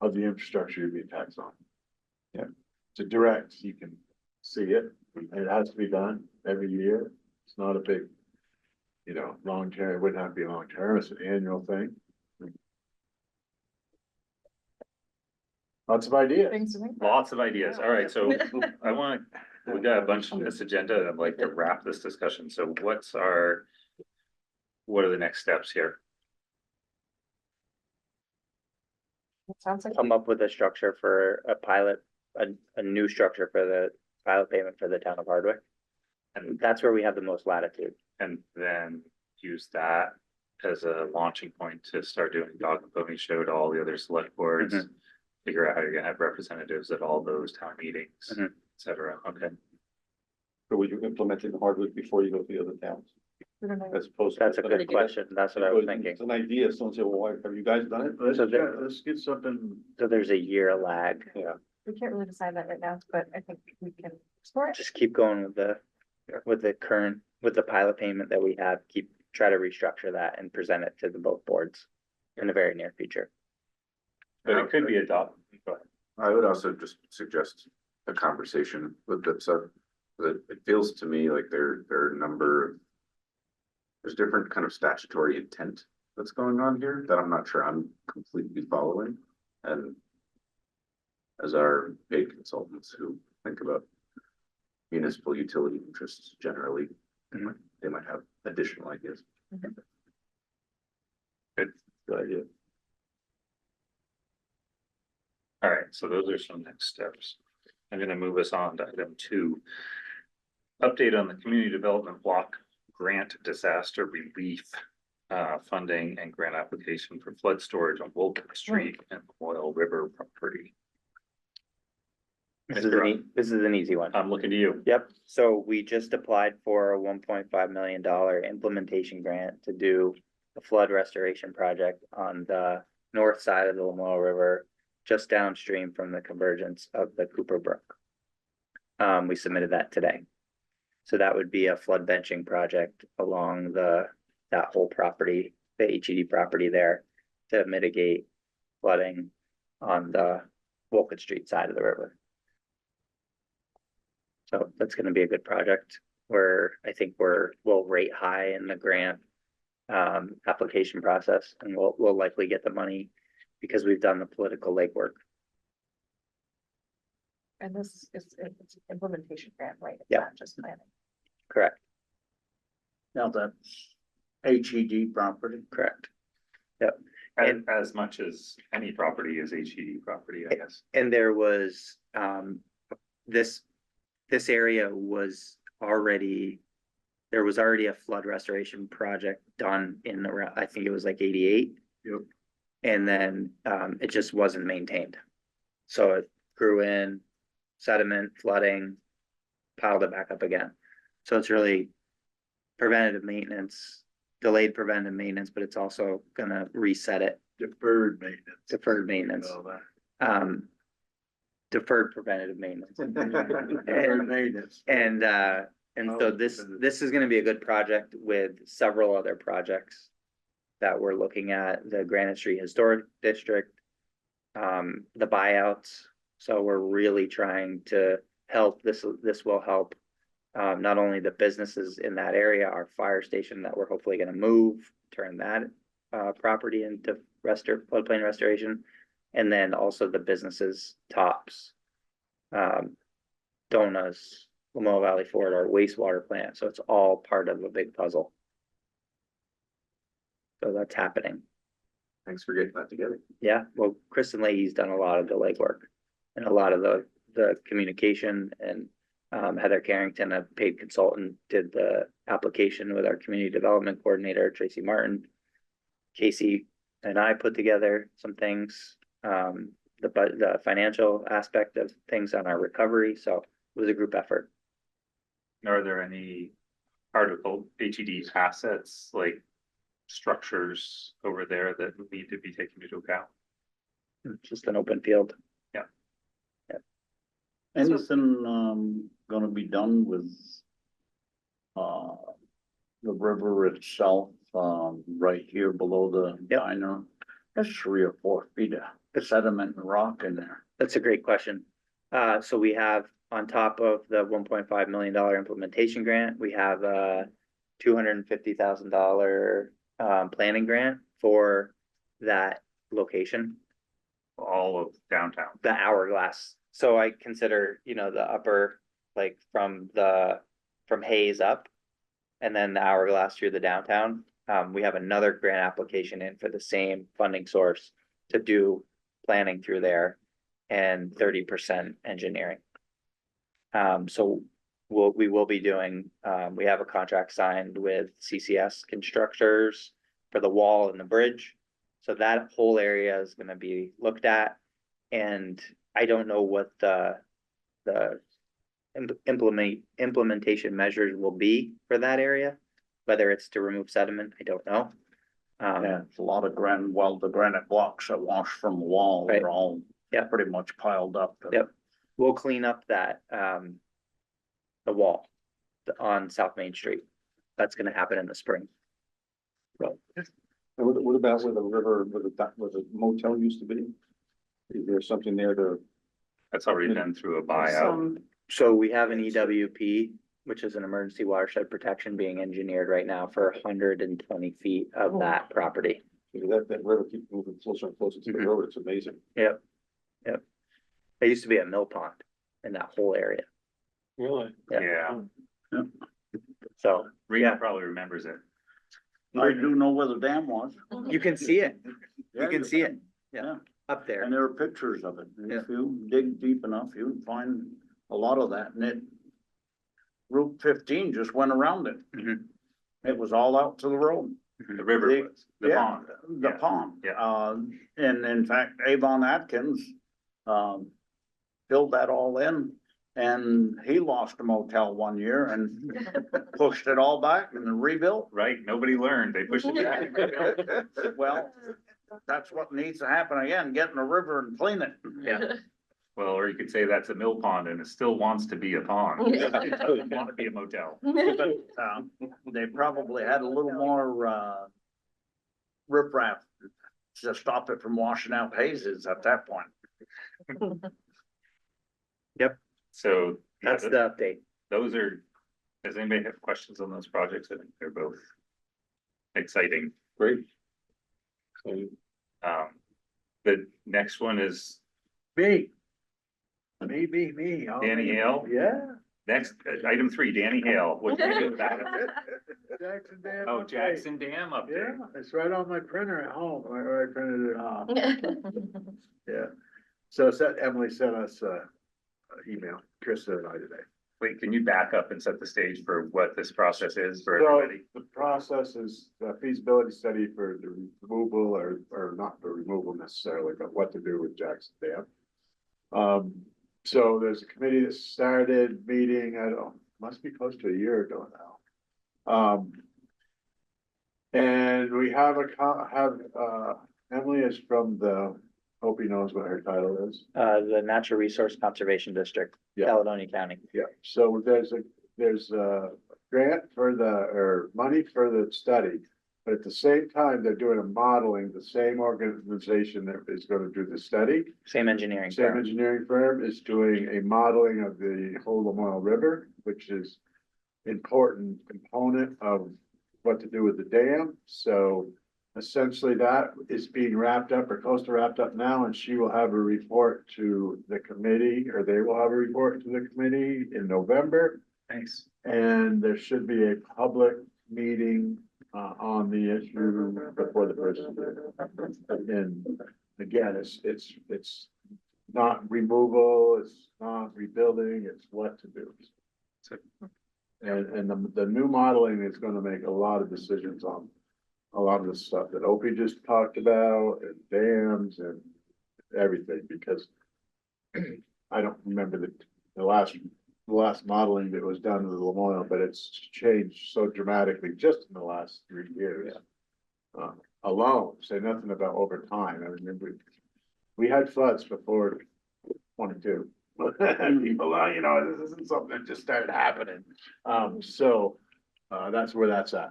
Speaker 2: Of the infrastructure you're being taxed on. Yeah, it's a direct, you can see it, it has to be done every year, it's not a big you know, long term, it would not be long term, it's an annual thing. Lots of ideas.
Speaker 5: Things to think about.
Speaker 1: Lots of ideas. All right, so I want, we got a bunch on this agenda. I'd like to wrap this discussion. So what are the next steps here?
Speaker 5: It sounds like,
Speaker 4: Come up with a structure for a pilot, a new structure for the pilot payment for the town of Hardwick. And that's where we have the most latitude.
Speaker 1: And then use that as a launching point to start doing dog and pony show to all the other select boards.
Speaker 4: Mhm.
Speaker 1: Figure out how you're gonna have representatives at all those town meetings,
Speaker 4: Mhm.
Speaker 1: et cetera. Okay.
Speaker 6: Or would you implement it in Hardwick before you go to the other towns?
Speaker 5: we don't know.
Speaker 6: As opposed to.
Speaker 4: That's a good question. That's what I was thinking.
Speaker 6: It's an idea, someone said, well, why, have you guys done it?
Speaker 2: Let's,
Speaker 4: So there-
Speaker 2: let's get something,
Speaker 4: So there's a year lag.
Speaker 6: Yeah.
Speaker 5: We can't really decide that right now, but I think we can explore it.
Speaker 4: Just keep going with the pilot payment that we have, try to restructure that and present it to the both boards in the very near future.
Speaker 1: But it could be adopted.
Speaker 7: I would also just suggest a conversation with DIPSA. That it feels to me like there are a number of. There's different kind of statutory intent that's going on here that I'm not sure I'm completely following. And as our paid consultants who think about municipal utility interests generally, they might have additional ideas.
Speaker 1: Good.
Speaker 6: Good idea.
Speaker 1: All right, so those are some next steps. I'm gonna move us on to item 2. Update on the community development block grant disaster relief. Funding and grant application for flood storage on Wolcott Street and Oil River property.
Speaker 4: This is an easy one.
Speaker 1: I'm looking to you.
Speaker 4: Yep, so we just applied for a $1.5 million implementation grant to do a flood restoration project on the north side of the Lamoille River, just downstream from the convergence of the Cooper Brook. We submitted that today. So that would be a flood benching project along that whole property, the HED property there, to mitigate flooding on the Wolcott Street side of the river. So that's gonna be a good project, where I think we'll rate high in the grant application process, and we'll likely get the money because we've done the political legwork.
Speaker 5: And this is, it's an implementation grant, right? It's
Speaker 4: Yeah.
Speaker 5: not just planning.
Speaker 4: Correct,
Speaker 8: Now that's HED property.
Speaker 4: correct.
Speaker 1: As much as any property is HED property, I guess.
Speaker 4: And there was, this area was already, there was already a flood restoration project done in around, I think it was like 88.
Speaker 2: Yep.
Speaker 4: And then, it just wasn't maintained. So it grew in sediment, flooding, piled it back up again. So it's really preventative maintenance, delayed preventative maintenance, but it's also gonna reset it,
Speaker 2: deferred maintenance.
Speaker 4: deferred maintenance,
Speaker 2: All that.
Speaker 4: deferred preventative maintenance.
Speaker 2: Deferred maintenance.
Speaker 4: And so
Speaker 2: Oh,
Speaker 4: this is gonna be a good project with several other projects that we're looking at, the Granite Street Historic District, the buyouts. So we're really trying to help, this will help not only the businesses in that area, our fire station that we're hopefully gonna move, turn that property into floodplain restoration, and then also the businesses, Tops, Donuts, Lamoille Valley Ford, our wastewater plant, so it's all part of a big puzzle. So that's happening.
Speaker 7: Thanks for getting that together.
Speaker 4: Yeah, well, Kristen Leahy's done a lot of the legwork and a lot of the communication, and Heather Carrington, a paid consultant, did the application with our community development coordinator, Tracy Martin. Casey and I put together some things, the financial aspect of things on our recovery, so it was a group effort.
Speaker 1: Are there any article HED assets, like structures over there that need to be taken into account?
Speaker 4: It's just an open field.
Speaker 8: Anything, gonna be done with, the river itself, right here below the
Speaker 4: Yep.
Speaker 8: diner? There's 3 or 4 feet of sediment and rock in there.
Speaker 4: That's a great question. So we have, on top of the $1.5 million implementation grant, we have $250,000 planning grant for that location,
Speaker 1: All of downtown.
Speaker 4: the hourglass. So I consider, you know, the upper, like from Hayes up. And then the hourglass through the downtown. We have another grant application in for the same funding source to do planning through there and 30% engineering. So we will be doing, we have a contract signed with CCS constructors for the wall and the bridge. So that whole area is gonna be looked at. And I don't know what the implementation measures will be for that area. Whether it's to remove sediment, I don't know.
Speaker 8: Yeah, it's a lot of the granite blocks that wash from the wall
Speaker 4: Right.
Speaker 8: are all
Speaker 4: Yeah.
Speaker 8: pretty much piled up.
Speaker 4: Yep. We'll clean up that, the wall on South Main Street. That's gonna happen in the spring.
Speaker 6: And what about where the river, where the motel used to be? Is there something there to?
Speaker 1: That's already been through a buyout.
Speaker 4: So we have an EWP, which is an emergency watershed protection being engineered right now for 120 feet of that property.
Speaker 6: That river keeps moving closer and closer to the road, it's amazing.
Speaker 4: Yep. There used to be a mill pond in that whole area.
Speaker 6: Really?
Speaker 1: Yeah,
Speaker 4: So
Speaker 1: Rita probably remembers it.
Speaker 8: I do know where the dam was.
Speaker 4: you can see it.
Speaker 8: Yeah,
Speaker 4: You can see it.
Speaker 8: Yeah.
Speaker 4: Yeah, up there.
Speaker 8: And there are pictures of it. And
Speaker 4: Yeah.
Speaker 8: if you dig deep enough, you'd find a lot of that. And Route 15 just went around it.
Speaker 4: Mhm.
Speaker 8: It was all out to the road.
Speaker 1: The river
Speaker 8: They-
Speaker 1: was, the
Speaker 8: Yeah,
Speaker 1: pond.
Speaker 8: The
Speaker 1: Yeah.
Speaker 8: pond.
Speaker 1: Yeah.
Speaker 8: And in fact, Avon Atkins, filled that all in. And he lost a motel one year and pushed it all back and rebuilt.
Speaker 1: Right, nobody learned, they pushed it back.
Speaker 8: Well, that's what needs to happen again, get in the river and clean it.
Speaker 4: Yeah.
Speaker 1: Well, or you could say that's a mill pond and it still wants to be a pond. It doesn't want to be a motel.
Speaker 8: They probably had a little more, riprap to stop it from washing out hazes at that point.
Speaker 1: So. yeah,
Speaker 4: That's the update.
Speaker 1: Those are, does anybody have questions on those projects? I think they're both exciting.
Speaker 6: Great.
Speaker 1: The next one is
Speaker 2: Me. Me.
Speaker 1: Danny Hale.
Speaker 2: Yeah.
Speaker 1: Next, item 3, Danny Hale. What do you do with that?
Speaker 2: Jackson Dam.
Speaker 1: Oh,
Speaker 2: update.
Speaker 1: Jackson Dam
Speaker 2: Yeah,
Speaker 1: update.
Speaker 2: it's right on my printer at home, where I printed it off. Yeah. So Emily sent us email, Krista and I today.
Speaker 1: Wait, can you back up and set the stage for what this process is for
Speaker 2: So
Speaker 1: everybody?
Speaker 2: the process is a feasibility study for the removal or not the removal necessarily, but what to do with Jackson Dam. So there's a committee that started meeting, I don't, must be close to a year ago now. And we have Emily is from hope he knows what her title is.
Speaker 4: The Natural Resource Conservation District,
Speaker 2: Yeah.
Speaker 4: Caledonia County.
Speaker 2: Yeah, so there's a grant or money for the study. But at the same time, they're doing a modeling, the same organization that is gonna do the study.
Speaker 4: Same engineering
Speaker 2: Same
Speaker 4: firm.
Speaker 2: engineering firm is doing a modeling of the whole Lamoille River, which is important component of what to do with the dam. So essentially that is being wrapped up or close to wrapped up now, and she will have a report to the committee, or they will have a report to the committee in November.
Speaker 1: Thanks.
Speaker 2: And there should be a public meeting on the issue before the first. And again, it's not removal, it's not rebuilding, it's what to do. And the new modeling is gonna make a lot of decisions on a lot of the stuff that Opie just talked about, and dams and everything, because I don't remember the last modeling that was done with Lamoille, but it's changed so dramatically just in the last 3 years. Alone, say nothing about over time. I remember we had floods before 22. People, this isn't something that just started happening. So that's where that's at.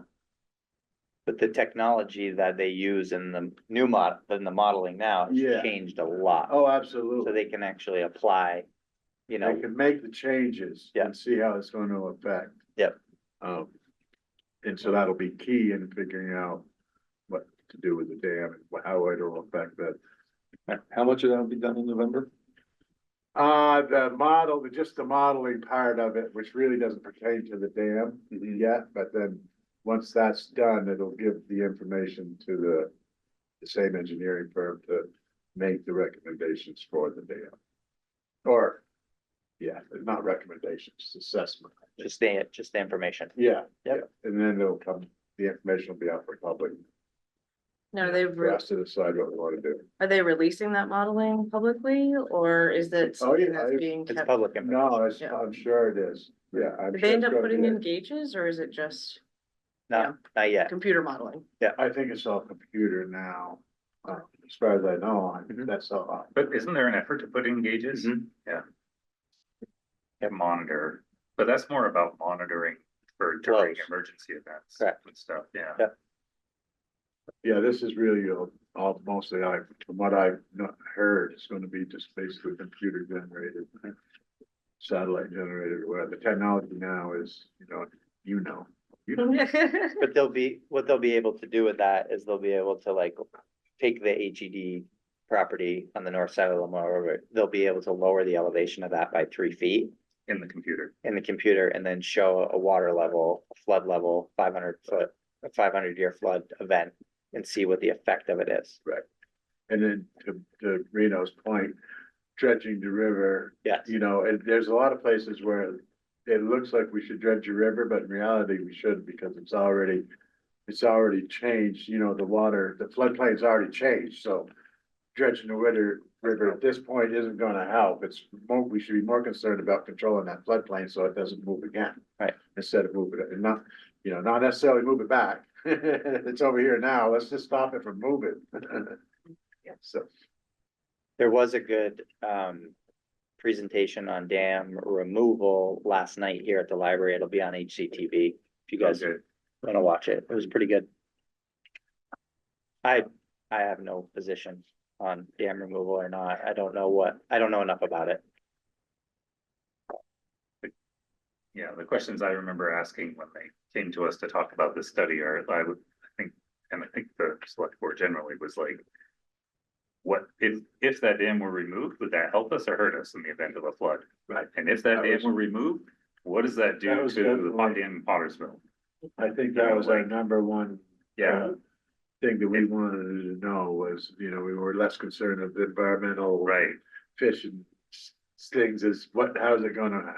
Speaker 4: But the technology that they use in the new in the modeling now has
Speaker 2: Yeah.
Speaker 4: changed a lot.
Speaker 2: Oh,
Speaker 4: So
Speaker 2: absolutely.
Speaker 4: they can actually apply, you
Speaker 2: They
Speaker 4: know,
Speaker 2: can make the changes
Speaker 4: Yeah.
Speaker 2: and see how it's going to affect.
Speaker 4: Yep.
Speaker 2: And so that'll be key in figuring out what to do with the dam and how it'll affect that.
Speaker 6: How much of that will be done in November?
Speaker 2: Just the modeling part of it, which really doesn't pertain to the dam yet, but then once that's done, it'll give the information to the same engineering firm to make the recommendations for the dam. Or, yeah, not recommendations, assessment.
Speaker 4: Just the information.
Speaker 2: Yeah.
Speaker 4: Yep.
Speaker 2: yeah. And then it'll come, the information will be out for public,
Speaker 3: Now, they,
Speaker 2: for us to decide what we want to do.
Speaker 3: are they releasing that modeling publicly, or is it
Speaker 2: Oh, yeah,
Speaker 3: something that's being
Speaker 4: It's
Speaker 3: kept?
Speaker 4: public information.
Speaker 2: No,
Speaker 3: Yeah.
Speaker 2: I'm sure it is, yeah. I'm
Speaker 3: Did
Speaker 2: sure
Speaker 3: they end
Speaker 2: it's
Speaker 3: up
Speaker 2: gonna
Speaker 3: putting
Speaker 2: be-
Speaker 3: in gauges, or is it just
Speaker 4: No, not yet.
Speaker 3: computer modeling?
Speaker 2: I think it's all computer now, as far as I know,
Speaker 4: Mhm.
Speaker 2: that's all.
Speaker 1: But isn't there an effort to put in gauges?
Speaker 4: Mhm.
Speaker 1: Yeah. Monitor, but that's more about monitoring for during
Speaker 4: Flows.
Speaker 1: emergency events.
Speaker 4: Correct.
Speaker 1: And stuff, yeah.
Speaker 4: Yep.
Speaker 2: Yeah, this is really all mostly, from what I've not heard, it's gonna be just basically computer generated. Satellite generated, where the technology now is, you know.
Speaker 4: But what they'll be able to do with that is they'll be able to like take the HED property on the north side of the Lamar River. They'll be able to lower the elevation of that by 3 feet
Speaker 1: In the computer.
Speaker 4: in the computer and then show a water level, a flood level, 500-foot, a 500-year flood event and see what the effect of it is.
Speaker 2: And then to Reno's point, dredging the river,
Speaker 4: Yes.
Speaker 2: and there's a lot of places where it looks like we should dredge the river, but in reality, we shouldn't because it's already changed, the water, the floodplain's already changed, so dredging the river at this point isn't gonna help. We should be more concerned about controlling that floodplain so it doesn't move again.
Speaker 4: Right.
Speaker 2: Instead of moving it, and not necessarily move it back. It's over here now, let's just stop it from moving. So,
Speaker 4: There was a good presentation on dam removal last night here at the library. It'll be on HCTV. If you guys
Speaker 1: Okay.
Speaker 4: want to watch it, it was pretty good. I have no position on dam removal or not. I don't know enough about it.
Speaker 1: Yeah, the questions I remember asking when they came to us to talk about this study are, I think the select board generally was like, what, if that dam were removed, would that help us or hurt us in the event of a flood?
Speaker 2: Right.
Speaker 1: And if that
Speaker 2: That
Speaker 1: dam
Speaker 2: was-
Speaker 1: were removed, what does that
Speaker 2: That
Speaker 1: do
Speaker 2: was
Speaker 1: to the
Speaker 2: definitely-
Speaker 1: pot dam in Pottersville?
Speaker 2: I think that was our number one.
Speaker 1: Yeah,
Speaker 2: Thing that we wanted to know was, we were less concerned with the environmental.
Speaker 1: right.
Speaker 2: Fish and things is how's it gonna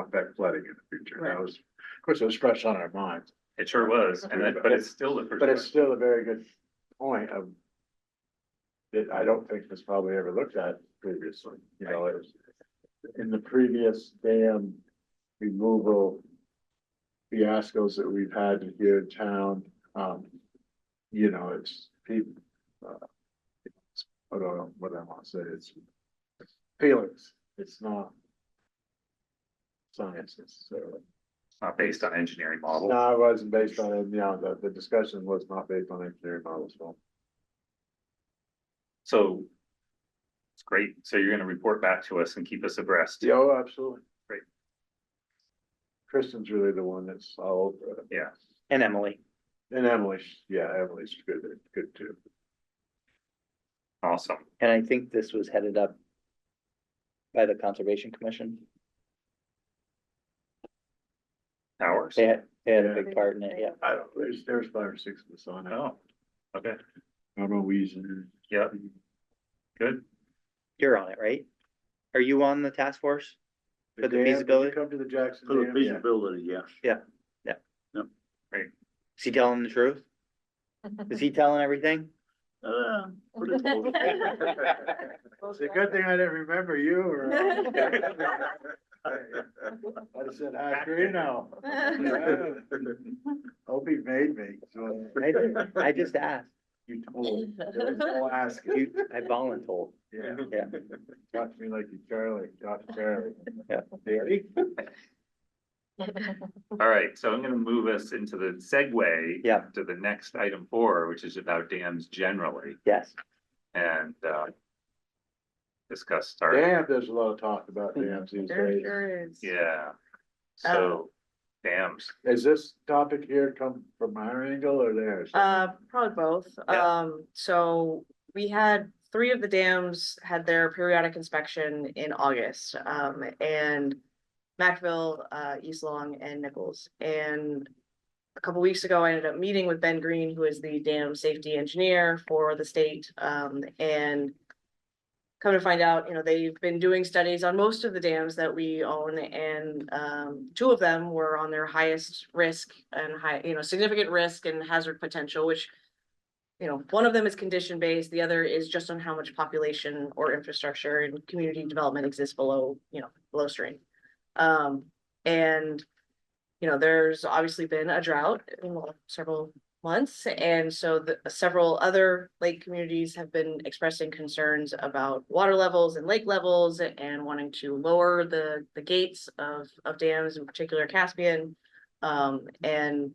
Speaker 2: affect flooding in the future? That was, of course, it was fresh on our minds,
Speaker 1: It sure was, but it's still the first.
Speaker 2: but it's
Speaker 1: one.
Speaker 2: still a very good point of. That I don't think was probably ever looked at previously, it was. In the previous dam removal. Fiascos that we've had here in town, it's people. I don't know what I want to say, it's feelings, it's not. Science necessarily.
Speaker 1: It's not based on engineering models.
Speaker 2: No, it wasn't based on, it. The discussion was not based on engineering models, so.
Speaker 1: So. It's great. So you're gonna report back to us and keep us abreast.
Speaker 2: Yeah, oh, absolutely.
Speaker 1: Great.
Speaker 2: Kristen's really the one that's all over it.
Speaker 1: Yeah.
Speaker 4: And Emily,
Speaker 2: And Emily's good too.
Speaker 1: Awesome.
Speaker 4: and I think this was headed up by the Conservation Commission.
Speaker 1: Hours.
Speaker 4: They had a big part in it, yeah.
Speaker 2: I don't, there's 5 or 6 of us on it.
Speaker 1: Oh, okay.
Speaker 2: Norma Weezer.
Speaker 1: Yeah. Good.
Speaker 4: You're on it, right? Are you on the task force? For the
Speaker 2: dam, did you
Speaker 4: feasibility?
Speaker 2: Come to the Jackson
Speaker 8: For the
Speaker 2: Dam? Yeah.
Speaker 8: feasibility, yeah.
Speaker 4: Is he telling the truth? Is he telling everything?
Speaker 8: Pretty close.
Speaker 2: It's a good thing I didn't remember you or. I'd have said, hi, Reno. Hope he made me, so.
Speaker 4: I just asked.
Speaker 2: You told, don't ask
Speaker 4: You,
Speaker 2: you.
Speaker 4: I voluntold.
Speaker 2: Yeah.
Speaker 4: Yeah.
Speaker 2: Talk to me like you Charlie, Dr. Charlie.
Speaker 4: Yeah.
Speaker 2: Daddy?
Speaker 1: All right, so I'm gonna move us into the segue.
Speaker 4: Yeah.
Speaker 1: To the next item 4, which is about dams generally
Speaker 4: Yes.
Speaker 1: and discuss our,
Speaker 2: Damn, there's a lot of talk about dams these
Speaker 3: There
Speaker 2: days.
Speaker 3: sure is.
Speaker 1: yeah. So dams.
Speaker 2: Is this topic here come from our angle or theirs?
Speaker 3: Probably both.
Speaker 1: Yeah.
Speaker 3: So we had 3 of the dams had their periodic inspection in August, and Macville, East Long and Nichols. And a couple weeks ago, I ended up meeting with Ben Green, who is the dam safety engineer for the state, and come to find out, they've been doing studies on most of the dams that we own, and 2 of them were on their highest risk and significant risk and hazard potential, which, one of them is condition based, the other is just on how much population or infrastructure and community development exists below stream. And there's obviously been a drought in several months, and so several other lake communities have been expressing concerns about water levels and lake levels and wanting to lower the gates of dams, in particular Caspian. And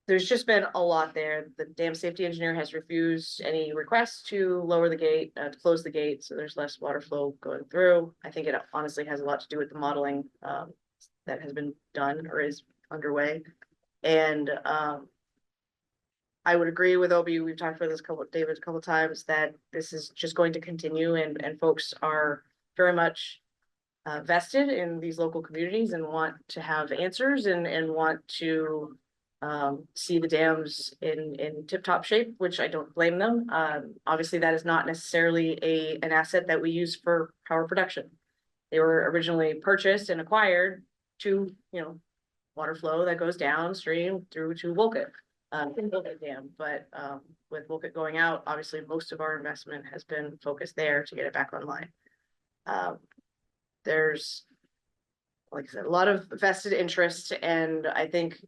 Speaker 3: there's just been a lot there. The dam safety engineer has refused any requests to lower the gate, to close the gate, so there's less water flow going through. I think it honestly has a lot to do with the modeling that has been done or is underway. And I would agree with Obi, we've talked about this David, a couple times, that this is just going to continue, and folks are very much vested in these local communities and want to have answers and want to see the dams in tip-top shape, which I don't blame them. Obviously, that is not necessarily an asset that we use for power production. They were originally purchased and acquired to, water flow that goes downstream through to Wolcott, Wolcott Dam. But with Wolcott going out, obviously most of our investment has been focused there to get it back online. There's, like I said, a lot of vested interest, and I think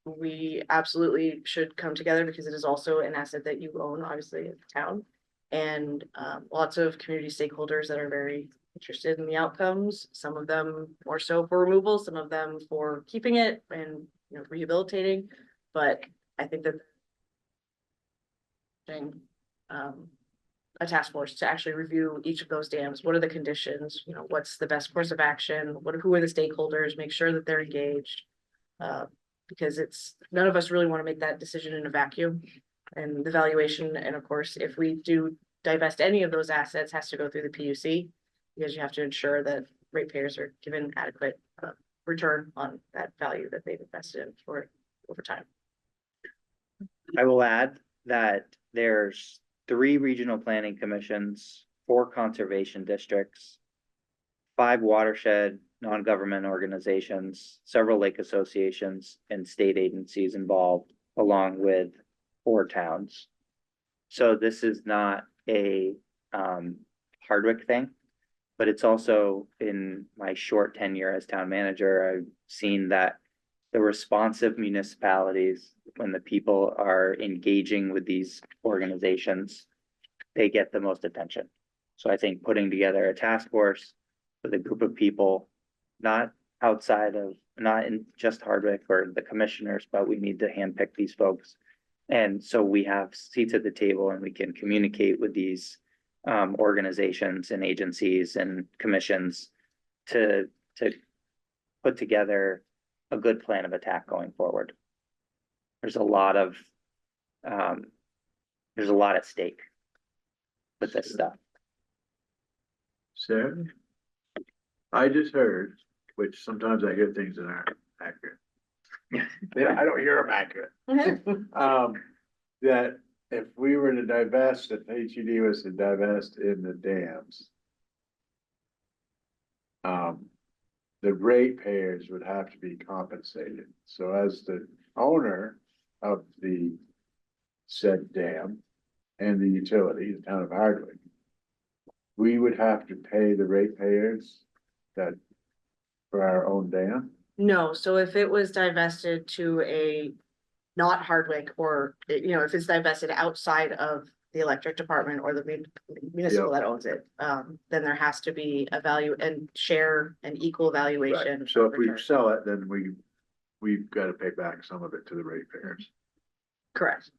Speaker 3: we absolutely should come together because it is also an asset that you own, obviously, at the town. And lots of community stakeholders that are very interested in the outcomes, some of them more so for removal, some of them for keeping it and rehabilitating. But I think that a task force to actually review each of those dams. What are the conditions? What's the best course of action? Who are the stakeholders? Make sure that they're engaged. Because none of us really want to make that decision in a vacuum. And the valuation, and of course, if we do divest any of those assets, has to go through the PUC, because you have to ensure that ratepayers are given adequate return on that value that they've invested in for over time.
Speaker 4: I will add that there's 3 regional planning commissions, 4 conservation districts, 5 watershed non-government organizations, several lake associations, and state agencies involved, along with 4 towns. So this is not a Hardwick thing, but it's also, in my short tenure as town manager, I've seen that the responsive municipalities, when the people are engaging with these organizations, they get the most attention. So I think putting together a task force with a group of people, not in just Hardwick or the commissioners, but we need to handpick these folks. And so we have seats at the table and we can communicate with these organizations and agencies and commissions to put together a good plan of attack going forward. There's a lot at stake with this stuff.
Speaker 2: Sarah? I just heard, which sometimes I hear things that aren't accurate. Yeah, I don't hear them accurate. That if we were to divest, if HED was to divest in the dams, the ratepayers would have to be compensated. So as the owner of the said dam and the utility, the town of Hardwick, we would have to pay the ratepayers that for our own dam?
Speaker 3: No, so if it was divested to a not Hardwick, or if it's divested outside of the electric department or the municipal that owns it, then there has to be a value and share an equal valuation.
Speaker 2: Right. So if we
Speaker 3: return.
Speaker 2: sell it, then we've got to pay back some of it to the ratepayers.
Speaker 3: Correct.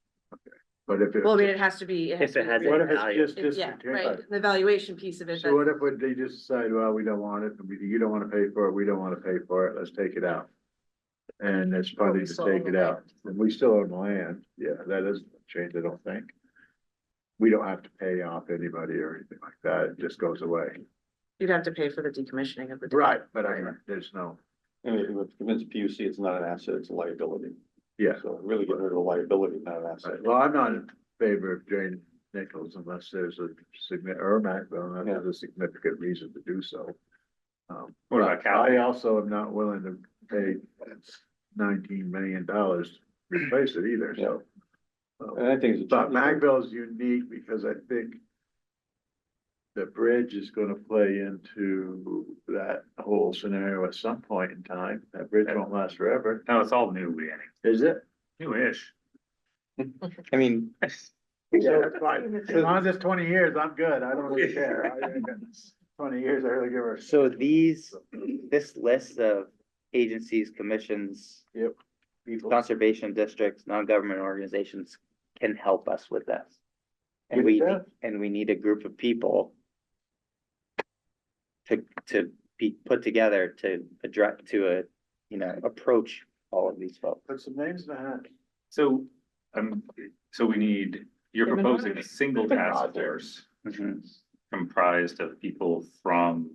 Speaker 2: But if it.
Speaker 3: Well, I mean, it has to be.
Speaker 4: If it has
Speaker 2: What if it's
Speaker 4: value.
Speaker 2: just
Speaker 3: Yeah,
Speaker 2: discontinued?
Speaker 3: right, the valuation piece of it.
Speaker 2: So what if they just decide, well, we don't want it, you don't want to pay for it, we don't want to pay for it, let's take it out? And it's funny to take it out, and we still own the land, yeah, that doesn't change, I don't think. We don't have to pay off anybody or anything like that, it just goes away.
Speaker 3: You'd have to pay for the decommissioning of the.
Speaker 2: Right, but I mean, there's no,
Speaker 6: And if you convince PUC it's not an asset, it's a liability.
Speaker 2: yeah.
Speaker 6: So really get rid of the liability, not an asset.
Speaker 2: Well, I'm not in favor of draining Nichols unless there's a significant, or Macville, unless there's a significant reason to do so.
Speaker 1: What about Cal?
Speaker 2: I also am not willing to pay $19 million to replace it either, so.
Speaker 6: And I think it's.
Speaker 2: But Macville's unique because I think the bridge is gonna play into that whole scenario at some point in time. That bridge won't last forever.
Speaker 1: No, it's all new, Annie,
Speaker 2: Is it?
Speaker 1: newish.
Speaker 4: I mean,
Speaker 2: Yeah, that's fine. As long as it's 20 years, I'm good. I don't really care. 20 years, I really give her.
Speaker 4: so this list of agencies, commissions,
Speaker 2: People.
Speaker 4: conservation districts, non-government organizations can help us with this. And
Speaker 2: Get it
Speaker 4: we need a group of people to be put together to address, approach all of these folks.
Speaker 2: Put some names in the hat.
Speaker 1: So, so we need, you're
Speaker 3: Chairman
Speaker 1: proposing
Speaker 3: Hardwick.
Speaker 1: a single task force
Speaker 4: Mhm.
Speaker 1: comprised of people from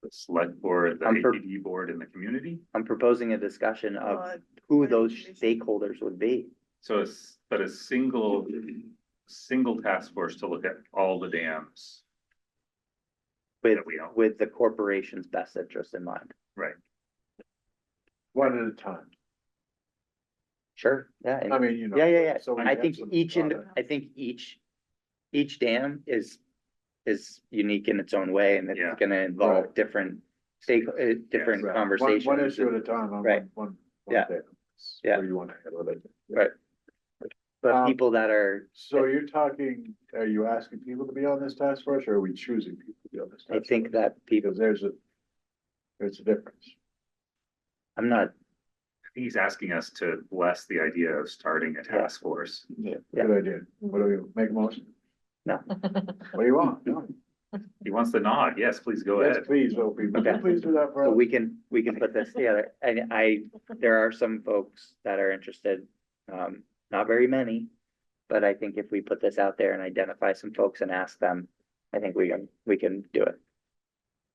Speaker 1: the select board, the
Speaker 4: I'm for-
Speaker 1: APD board and the community?
Speaker 4: I'm proposing a discussion of who those stakeholders would be.
Speaker 1: So it's, but a single task force to look at all the dams
Speaker 4: With,
Speaker 1: that we own.
Speaker 4: with the corporation's best interest in mind.
Speaker 1: Right.
Speaker 2: One at a time.
Speaker 4: Sure, yeah. and-
Speaker 2: I mean, you know.
Speaker 4: Yeah.
Speaker 2: so we
Speaker 4: I
Speaker 2: have
Speaker 4: think
Speaker 2: some product.
Speaker 4: I think each dam is unique in its own way, and
Speaker 1: Yeah.
Speaker 4: it's gonna involve
Speaker 2: Right.
Speaker 4: different different
Speaker 2: Right.
Speaker 4: conversations.
Speaker 2: One issue at a time on
Speaker 4: Right.
Speaker 2: one.
Speaker 4: Yeah.
Speaker 2: thing.
Speaker 4: Yeah.
Speaker 2: Where you wanna handle it.
Speaker 4: Right. But people that are,
Speaker 2: So you're talking, are you asking people to be on this task force, or are we choosing people to be on this?
Speaker 4: I
Speaker 2: task
Speaker 4: think
Speaker 2: force?
Speaker 4: that people,
Speaker 2: Because there's a difference.
Speaker 4: I'm not,
Speaker 1: I think he's asking us to bless the idea of starting a task force.
Speaker 4: Yeah.
Speaker 2: Good idea. What do we make a motion?
Speaker 4: No.
Speaker 2: What do you want? No.
Speaker 1: He wants the nod. Yes, please go
Speaker 2: Yes,
Speaker 1: ahead.
Speaker 2: please, Opie, would you
Speaker 4: Okay.
Speaker 2: please do that for
Speaker 4: so
Speaker 2: us?
Speaker 4: we can put this together, and there are some folks that are interested. Not very many, but I think if we put this out there and identify some folks and ask them, I think we can do it.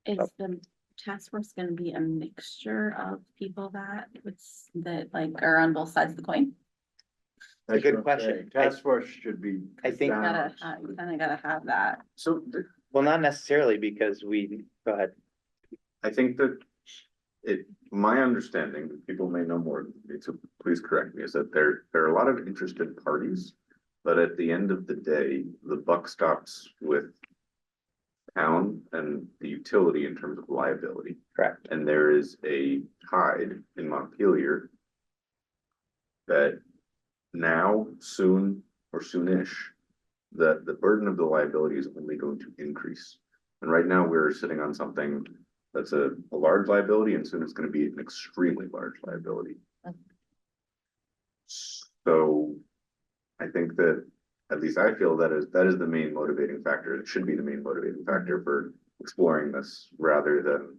Speaker 9: Is the task force gonna be a mixture of people that like are on both sides of the coin?
Speaker 2: That's
Speaker 4: good
Speaker 2: what I'm
Speaker 4: question.
Speaker 2: saying. Task force should be.
Speaker 4: I think-
Speaker 2: balanced.
Speaker 9: You kinda gotta have that.
Speaker 7: So
Speaker 4: Well, not necessarily, because go ahead.
Speaker 7: I think that my understanding, people may know more than me, so please correct me, is that there are a lot of interested parties. But at the end of the day, the buck stops with town and the utility in terms of liability.
Speaker 4: Correct.
Speaker 7: And there is a tide in Montpelier that now, soon or soonish, that the burden of the liability is only going to increase. And right now, we're sitting on something that's a large liability, and soon it's gonna be an extremely large liability. So I think that, at least I feel that is the main motivating factor. It should be the main motivating factor for exploring this, rather than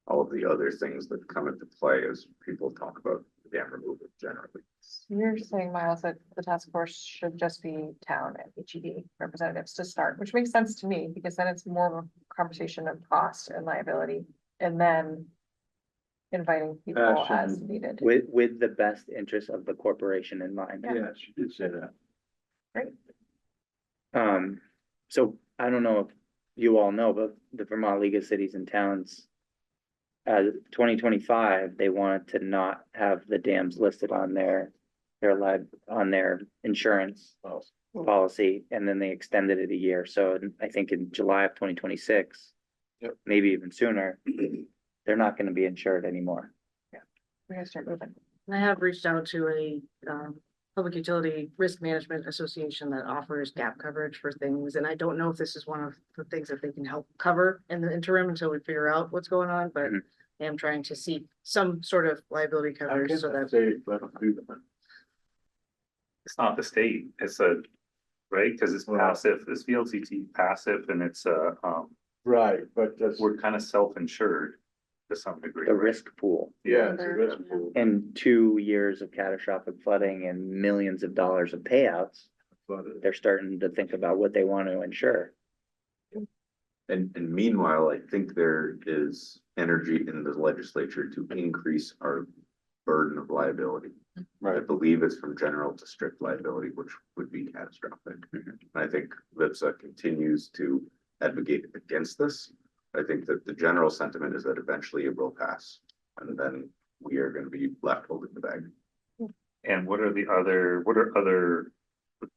Speaker 7: all of the other things that come into play as people talk about dam removal generally.
Speaker 5: You're saying, Miles, that the task force should just be town and HED representatives to start, which makes sense to me, because then it's more of a conversation of cost and liability, and then inviting people as
Speaker 2: Passion.
Speaker 5: needed.
Speaker 4: With the best interest of the corporation in mind.
Speaker 2: Yes, you did say that.
Speaker 4: So I don't know if you all know, but the Vermont League of Cities and Towns. 2025, they wanted to not have the dams listed on their insurance policy, and then they extended it a year. So I think in July of 2026.
Speaker 6: Yep.
Speaker 4: Maybe even sooner, they're not gonna be insured anymore.
Speaker 5: We're gonna start moving.
Speaker 3: I have reached out to a Public Utility Risk Management Association that offers gap coverage for things, and I don't know if this is one of the things that they can help cover in the interim until we figure out what's going on, but
Speaker 4: Mhm.
Speaker 3: I am trying to seek some sort of liability
Speaker 2: How
Speaker 3: coverage
Speaker 2: can
Speaker 3: so
Speaker 2: I
Speaker 3: that.
Speaker 2: say, let them do that?
Speaker 1: It's not the state, it's right, because it's
Speaker 2: Well-
Speaker 1: passive, this VLCT passive, and it's
Speaker 2: Right, but that's,
Speaker 1: we're kind of self-insured. to some degree.
Speaker 4: the
Speaker 1: right?
Speaker 4: risk pool.
Speaker 2: Yeah, it's a risk pool.
Speaker 4: And 2 years of catastrophic flooding and millions of dollars of payouts,
Speaker 2: But
Speaker 4: they're starting to think about what they want to insure.
Speaker 7: And meanwhile, I think there is energy in the legislature to increase our burden of liability. I believe it's from general to strict liability, which would be catastrophic. I think LIPSA continues to advocate against this. I think that the general sentiment is that eventually it will pass, and then we are gonna be left holding the bag.
Speaker 1: And what are other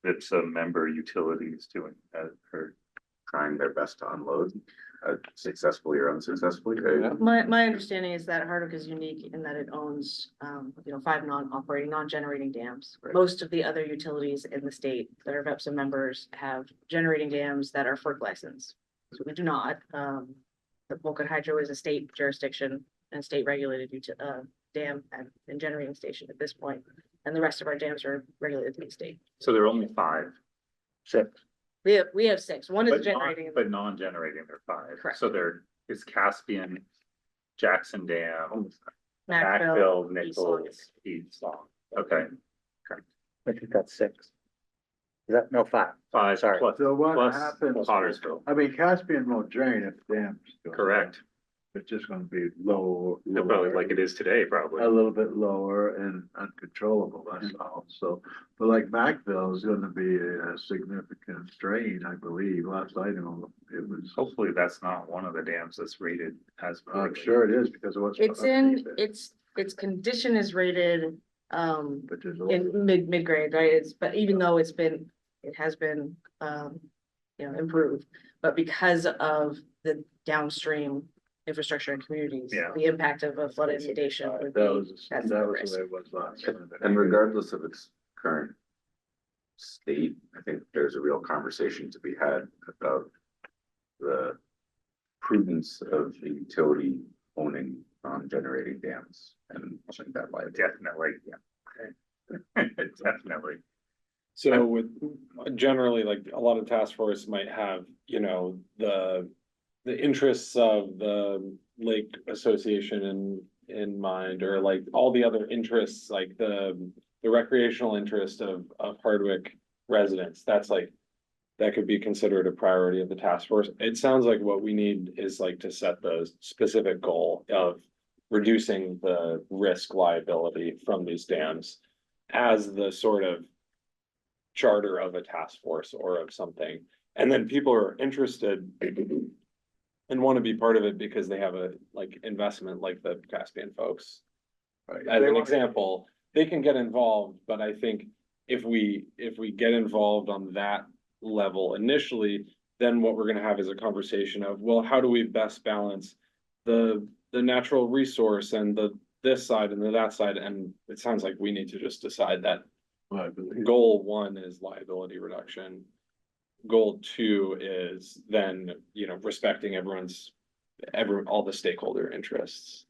Speaker 1: VIPSA member utilities doing, or
Speaker 7: Trying their best to unload, successfully or unsuccessfully.
Speaker 3: My understanding is that Hardwick is unique in that it owns, 5 non-operating, non-generating dams.
Speaker 7: Right.
Speaker 3: Most of the other utilities in the state that are VEPSA members have generating dams that are FERC licensed. So we do not. The Wolcott Hydro is a state jurisdiction and state regulated dam and generating station at this point. And the rest of our dams are regulated through the state.
Speaker 1: so there are only 5?
Speaker 4: 6.
Speaker 3: We have 6. One is
Speaker 1: But
Speaker 3: generating.
Speaker 1: but non-generating, there are 5.
Speaker 3: Correct.
Speaker 1: So there is Caspian, Jackson Dam,
Speaker 3: Macville,
Speaker 1: Macville,
Speaker 3: East Long.
Speaker 1: Nichols, East Long. Okay,
Speaker 4: I think that's 6. Is that, no, 5.
Speaker 1: 5
Speaker 4: Sorry.
Speaker 1: plus,
Speaker 2: So what
Speaker 1: plus
Speaker 2: happens?
Speaker 1: Pottersville,
Speaker 2: I mean, Caspian won't drain if the dams. go down.
Speaker 1: correct.
Speaker 2: It's just gonna be low.
Speaker 1: Probably like it is today, probably.
Speaker 2: A little bit lower and uncontrollable, that's all. So, but like Macville is gonna be a significant drain, I believe. Last I know, it was.
Speaker 1: Hopefully that's not one of the dams that's rated as.
Speaker 2: I'm
Speaker 1: poorly.
Speaker 2: sure it is because of what's.
Speaker 3: It's in,
Speaker 2: underneath it,
Speaker 3: its condition is rated,
Speaker 2: But there's a
Speaker 3: in
Speaker 2: little-
Speaker 3: mid-grade, right? But even though it has been, improved. But because of the downstream infrastructure and communities,
Speaker 1: Yeah.
Speaker 3: the impact of a flood inundation would
Speaker 2: That
Speaker 3: be,
Speaker 2: was,
Speaker 3: that's
Speaker 2: that
Speaker 3: the
Speaker 2: was
Speaker 3: risk.
Speaker 2: the way it was last.
Speaker 7: And regardless of its current state, I think there's a real conversation to be had about the prudence of the utility owning non-generating dams and that liability.
Speaker 1: Definitely, yeah. Definitely.
Speaker 10: So with, generally, like, a lot of task force might have, the interests of the lake association in mind, or like all the other interests, like the recreational interest of Hardwick residents, that's like, that could be considered a priority of the task force. It sounds like what we need is like to set the specific goal of reducing the risk liability from these dams as the sort of charter of a task force or of something. And then people are interested and want to be part of it because they have a like investment, like the Caspian folks.
Speaker 2: Right.
Speaker 10: As
Speaker 2: They
Speaker 10: an
Speaker 2: want-
Speaker 10: example, they can get involved, but I think if we get involved on that level initially, then what we're gonna have is a conversation of, well, how do we best balance the natural resource and this side and that side, and it sounds like we need to just decide that
Speaker 2: Liability.
Speaker 10: goal 1 is liability reduction. Goal 2 is then, respecting all the stakeholder interests.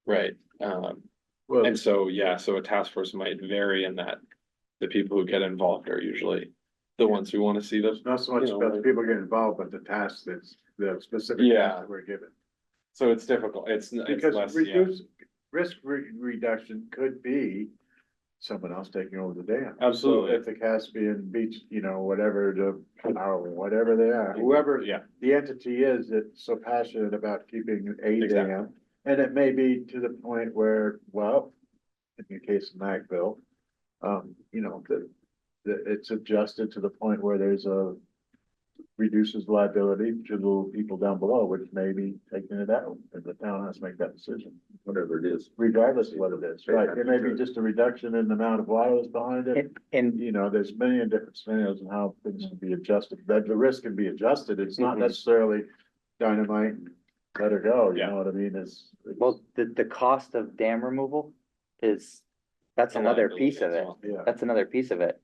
Speaker 10: Right,
Speaker 2: Well,
Speaker 10: and so, so a task force might vary in that the people who get involved are usually the ones who want to see those.
Speaker 2: not so much
Speaker 10: you know,
Speaker 2: about the
Speaker 10: like-
Speaker 2: people getting involved, but the tasks that's, the specific
Speaker 10: Yeah.
Speaker 2: tasks that we're given.
Speaker 10: So it's difficult, it's
Speaker 2: Because
Speaker 10: less,
Speaker 2: risk reduction could be someone else taking over the dam.
Speaker 10: Absolutely.
Speaker 2: So if the Caspian Beach, whatever whatever they are, whoever
Speaker 10: Yeah,
Speaker 2: the entity is that's so passionate about keeping a
Speaker 10: Exactly.
Speaker 2: dam. And it may be to the point where, well, in the case of Macville, that it's adjusted to the point where reduces liability to the people down below, which may be taking it out, and the town has to make that decision,
Speaker 7: Whatever it is.
Speaker 2: regardless of what it is, right? It may be just a reduction in the amount of wires behind it.
Speaker 4: And
Speaker 2: There's many different scenarios and how things can be adjusted, that the risk can be adjusted, it's not
Speaker 10: Mhm.
Speaker 2: necessarily dynamite, let her go, you
Speaker 10: Yeah.
Speaker 2: know what I mean, it's.
Speaker 4: well, the cost of dam removal that's
Speaker 10: A
Speaker 4: another
Speaker 10: liability
Speaker 4: piece of
Speaker 10: as
Speaker 4: it.
Speaker 10: well.
Speaker 2: Yeah.
Speaker 4: That's another piece of it.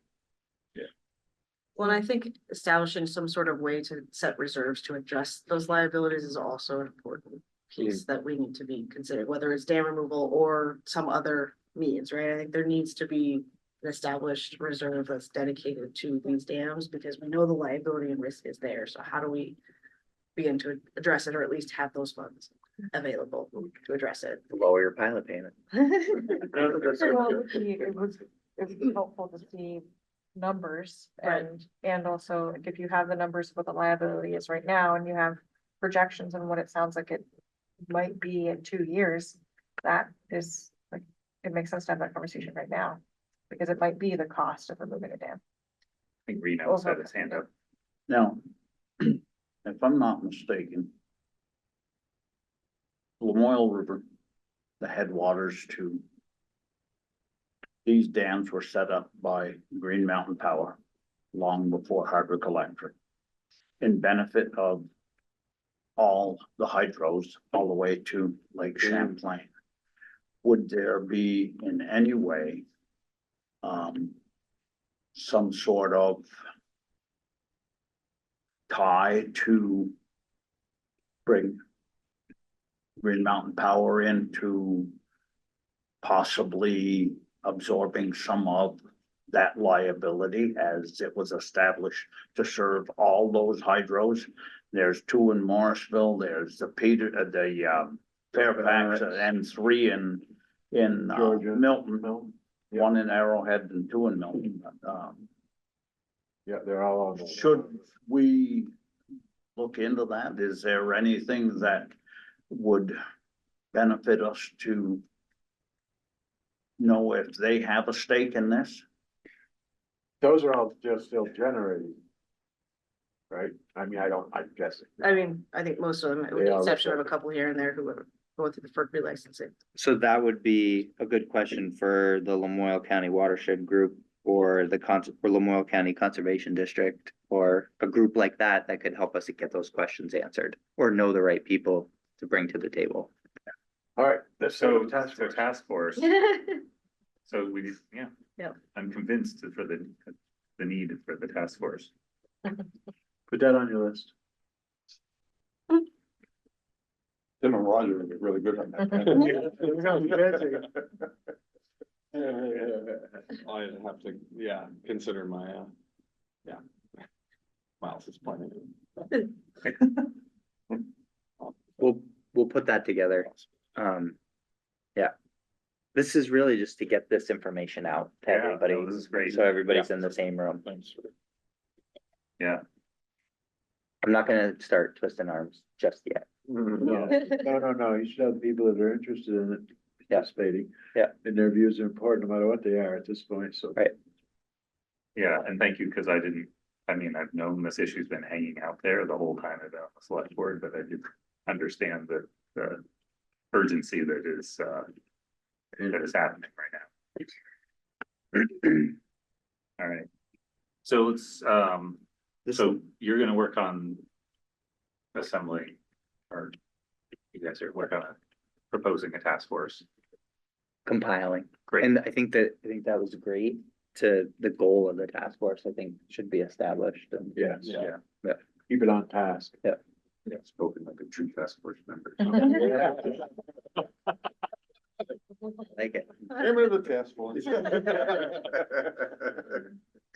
Speaker 3: Well, and I think establishing some sort of way to set reserves to adjust those liabilities is also an important piece that we need to be considering, whether it's dam removal or some other means, right? I think there needs to be an established reserve that's dedicated to these dams because we know the liability and risk is there. So how do we begin to address it or at least have those funds? available to address it.
Speaker 4: Lower your pilot payment.
Speaker 5: Well, it would be helpful to see numbers
Speaker 3: Right.
Speaker 5: and also like, if you have the numbers of what the liability is right now and you have projections on what it sounds like it might be in 2 years, that is like, it makes sense to have that conversation right now. Because it might be the cost of removing a dam.
Speaker 1: I think Reno's had his hand up.
Speaker 8: Now, if I'm not mistaken, Lamoille River, the headwaters to these dams were set up by Green Mountain Power long before Hardwick Electric in benefit of all the hydros all the way to Lake Champlain. Would there be in any way some sort of tie to bring Green Mountain Power into possibly absorbing some of that liability as it was established to serve all those hydros? There's 2 in Morrisville, there's the Fairfax, and 3 in
Speaker 2: Georgia.
Speaker 8: Milton.
Speaker 2: Yeah.
Speaker 8: 1 in Arrowhead and 2 in Milton.
Speaker 2: Yeah, they're all on. the-
Speaker 8: Should we look into that? Is there anything that would benefit us to know if they have a stake in this?
Speaker 2: Those are all just still generating. Right? I mean, I'm guessing.
Speaker 3: I mean, I think most of them, with
Speaker 2: They
Speaker 3: the
Speaker 2: are
Speaker 3: exception of a
Speaker 2: separate.
Speaker 3: couple here and there who are going through the FERC relicensing.
Speaker 4: So that would be a good question for the Lamoille County Watershed Group or or Lamoille County Conservation District, or a group like that that could help us to get those questions answered or know the right people to bring to the table.
Speaker 2: All right, let's
Speaker 1: So,
Speaker 2: go task force.
Speaker 1: task force, so we, yeah.
Speaker 3: Yep.
Speaker 1: I'm convinced for the need for the task force.
Speaker 2: Put that on your list.
Speaker 6: Tim and Roger would be really good on that.
Speaker 10: I'd have to, yeah, consider my, yeah. Miles is planning.
Speaker 4: We'll put that together. Yeah. This is really just to get this information out to
Speaker 1: Yeah,
Speaker 4: everybody.
Speaker 1: no, this is great.
Speaker 4: So everybody's in the same room.
Speaker 1: Yeah.
Speaker 4: I'm not gonna start twisting arms just yet.
Speaker 2: No, you should have people that are interested in it
Speaker 4: Yeah.
Speaker 2: participating.
Speaker 4: Yeah.
Speaker 2: And their views are important no matter what they are at this point, so.
Speaker 4: Right.
Speaker 1: Yeah, and thank you, because I've known this issue's been hanging out there the whole time I've been on the select board, but I did understand the urgency that is happening right now. All right. So let's, so you're gonna work on assembling, or you guys are working on proposing a task force.
Speaker 4: Compiling.
Speaker 1: Great.
Speaker 4: And I think that was great to the goal of the task force, I think should be established and.
Speaker 2: Yes.
Speaker 1: Yeah.
Speaker 2: Keep it on task.
Speaker 1: Yeah, spoken like a true task force member.
Speaker 4: Like it.
Speaker 6: Name of the task force.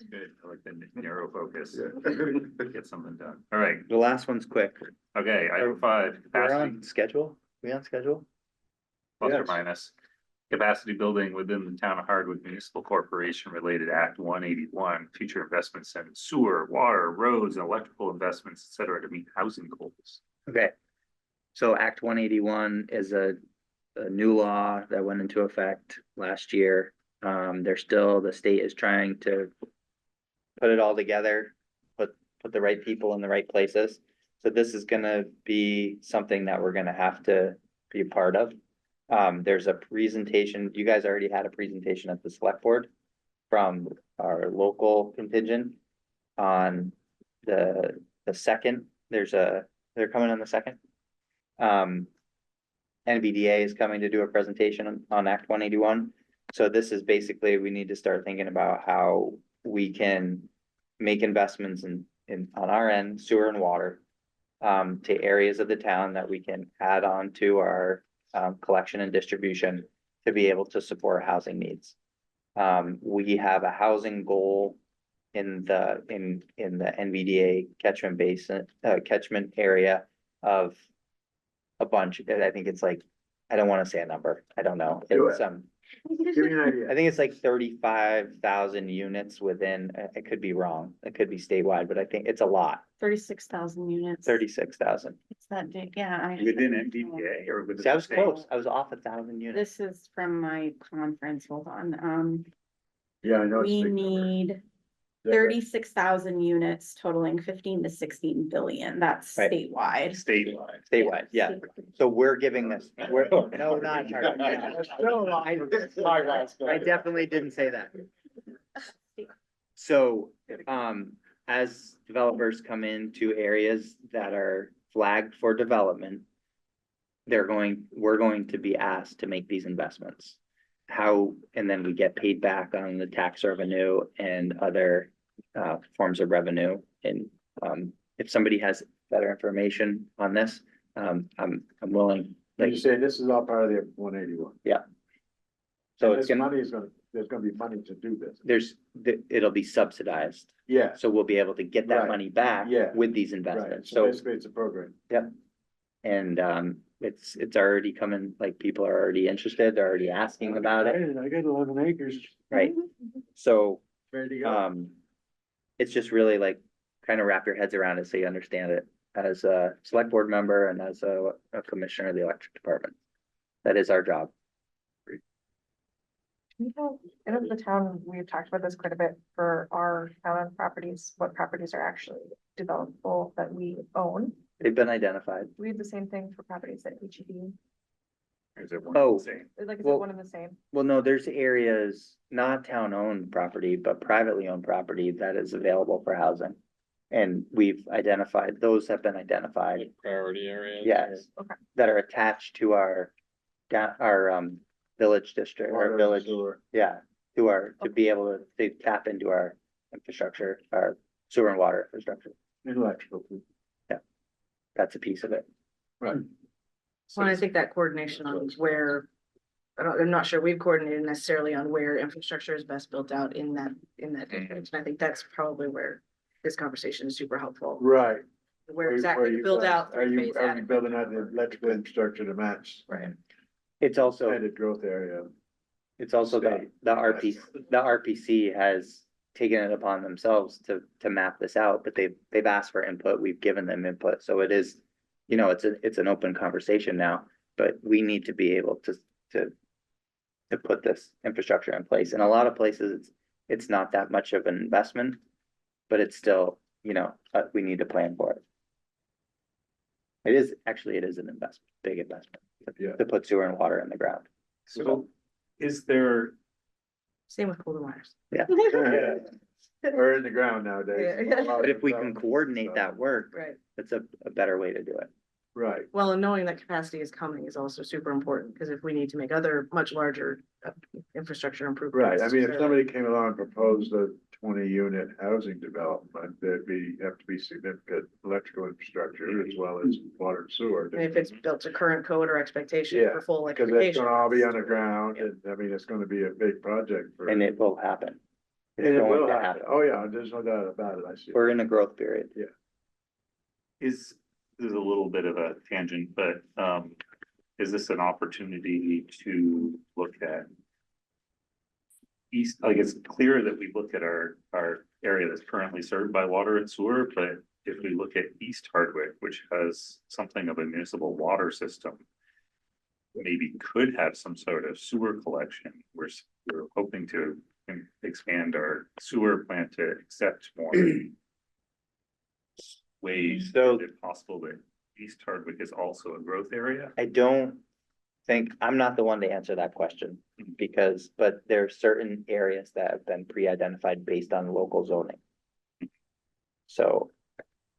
Speaker 1: Good, I like the narrow focus, get something done. All right,
Speaker 4: The last one's quick.
Speaker 1: okay, item 5,
Speaker 4: We're
Speaker 1: capacity
Speaker 4: on schedule? We on schedule?
Speaker 1: plus or
Speaker 2: Yes.
Speaker 1: minus. Capacity building within the town of Hardwick Municipal Corporation related Act 181, future investments in sewer, water, roads, and electrical investments, et cetera, to meet housing goals.
Speaker 4: Okay. So Act 181 is a new law that went into effect last year. The state is trying to put it all together, put the right people in the right places. So this is gonna be something that we're gonna have to be a part of. There's a presentation, you guys already had a presentation at the select board from our local contingent on the second, they're coming on the second. NVDA is coming to do a presentation on Act 181. So this is basically, we need to start thinking about how we can make investments on our end, sewer and water, to areas of the town that we can add on to our collection and distribution to be able to support housing needs. We have a housing goal in the NVDA catchment basin, catchment area of a bunch, I think it's like, I don't wanna say a number, I don't know.
Speaker 2: Do
Speaker 4: It's,
Speaker 2: Give me an idea.
Speaker 4: I think it's like 35,000 units within, I could be wrong, it could be statewide, but I think it's a lot,
Speaker 9: 36,000 units.
Speaker 4: 36,000.
Speaker 9: It's that big, yeah.
Speaker 1: Within MDPA or within?
Speaker 4: See, I was
Speaker 1: the state?
Speaker 4: close, I was off 1,000 units.
Speaker 9: This is from my conference, hold on,
Speaker 2: Yeah, I know. it's a
Speaker 9: we
Speaker 2: big number.
Speaker 9: need
Speaker 2: Is that right?
Speaker 9: 36,000 units totaling 15 to 16 billion, that's
Speaker 4: Right.
Speaker 9: statewide.
Speaker 1: Statewide.
Speaker 4: Statewide, yeah, so we're giving this, we're, no, not Hardwick. No, I definitely didn't say that. So, as developers come into areas that are flagged for development, we're going to be asked to make these investments. How, and then we get paid back on the tax revenue and other, forms of revenue. And, if somebody has better information on this, I'm willing,
Speaker 2: Like
Speaker 4: like,
Speaker 2: you say, this is all part of the 181.
Speaker 4: so
Speaker 2: And
Speaker 4: it's
Speaker 2: this
Speaker 4: gonna,
Speaker 2: money is gonna, there's gonna be money to do this.
Speaker 4: it'll be subsidized.
Speaker 2: Yeah,
Speaker 4: So we'll be able to get that
Speaker 2: Right.
Speaker 4: money back
Speaker 2: Yeah.
Speaker 4: with these
Speaker 2: right.
Speaker 4: investments.
Speaker 2: So
Speaker 4: So,
Speaker 2: basically it's a program.
Speaker 4: and, it's already coming, like, people are already interested, they're already asking about it,
Speaker 2: I got 11 acres
Speaker 4: right? So,
Speaker 2: ready to go.
Speaker 4: it's just really like, kind of wrap your heads around it so you understand it as a select board member and as a commissioner of the electric department. That is our job.
Speaker 5: We have, in the town, we've talked about this quite a bit for our town properties, what properties are actually developable that we own.
Speaker 4: They've been identified.
Speaker 5: We have the same thing for properties at HEB,
Speaker 1: Is it one
Speaker 4: Oh.
Speaker 1: and the same?
Speaker 5: like, is it
Speaker 4: Well-
Speaker 5: one and the same?
Speaker 4: Well, no, there's areas, not town-owned property, but privately owned property that is available for housing. And we've identified, those have been identified,
Speaker 10: Priority areas.
Speaker 4: yes,
Speaker 5: Okay.
Speaker 4: that are attached to our, village district,
Speaker 2: Water
Speaker 4: our
Speaker 2: and
Speaker 4: village,
Speaker 2: sewer.
Speaker 4: yeah, to be able to tap into our infrastructure, our sewer and water infrastructure.
Speaker 2: Electrical.
Speaker 4: That's a piece of it.
Speaker 2: Right.
Speaker 3: Well, I think that coordination on where, I'm not sure we've coordinated necessarily on where infrastructure is best built out in that district. And I think that's probably where this conversation is super helpful,
Speaker 2: Right.
Speaker 3: where exactly to
Speaker 2: you
Speaker 3: build
Speaker 2: guys-
Speaker 3: out.
Speaker 2: Are you,
Speaker 3: three-phase
Speaker 2: are you
Speaker 3: adequate.
Speaker 2: building out the electrical infrastructure to match?
Speaker 3: Right.
Speaker 4: It's also,
Speaker 2: Added growth area.
Speaker 4: it's also
Speaker 2: State.
Speaker 4: the RPC has taken it upon themselves to map this out, but they've asked for input, we've given them input, so it is, it's an open conversation now, but we need to be able to put this infrastructure in place. In a lot of places, it's not that much of an investment, but it's still, we need to plan for it. It is an investment, big investment,
Speaker 2: Yeah.
Speaker 4: to put sewer and water in the ground.
Speaker 1: So is there,
Speaker 3: Same with colder wires.
Speaker 2: Or in the ground nowadays.
Speaker 3: Yeah.
Speaker 4: But if we can coordinate that work,
Speaker 3: Right.
Speaker 4: that's a better way to do it.
Speaker 2: Right.
Speaker 3: Well, and knowing that capacity is coming is also super important, because if we need to make other much larger infrastructure improvements.
Speaker 2: Right, I mean, if somebody came along and proposed a 20-unit housing development, have to be significant electrical infrastructure as well as water and sewer.
Speaker 3: And if it's built to current code or expectation
Speaker 2: Yeah,
Speaker 3: for full
Speaker 2: Because that's
Speaker 3: electrification.
Speaker 2: gonna all be underground, and I mean, it's gonna be a big project for.
Speaker 4: And it will happen. It's
Speaker 2: And it
Speaker 4: going
Speaker 2: will
Speaker 4: to
Speaker 2: happen, oh yeah, there's no doubt about it, I see.
Speaker 4: We're in a growth period.
Speaker 1: this is a little bit of a tangent, but, is this an opportunity to look at east, like, it's clear that we look at our area that's currently served by water and sewer, but if we look at East Hardwick, which has something of a municipal water system, maybe could have some sort of sewer collection. We're hoping to expand our sewer plant to accept more ways.
Speaker 4: So-
Speaker 1: Is it possible that East Hardwick is also a growth area?
Speaker 4: I don't think, I'm not the one to answer that question but there are certain areas that have been pre-identified based on local zoning. So,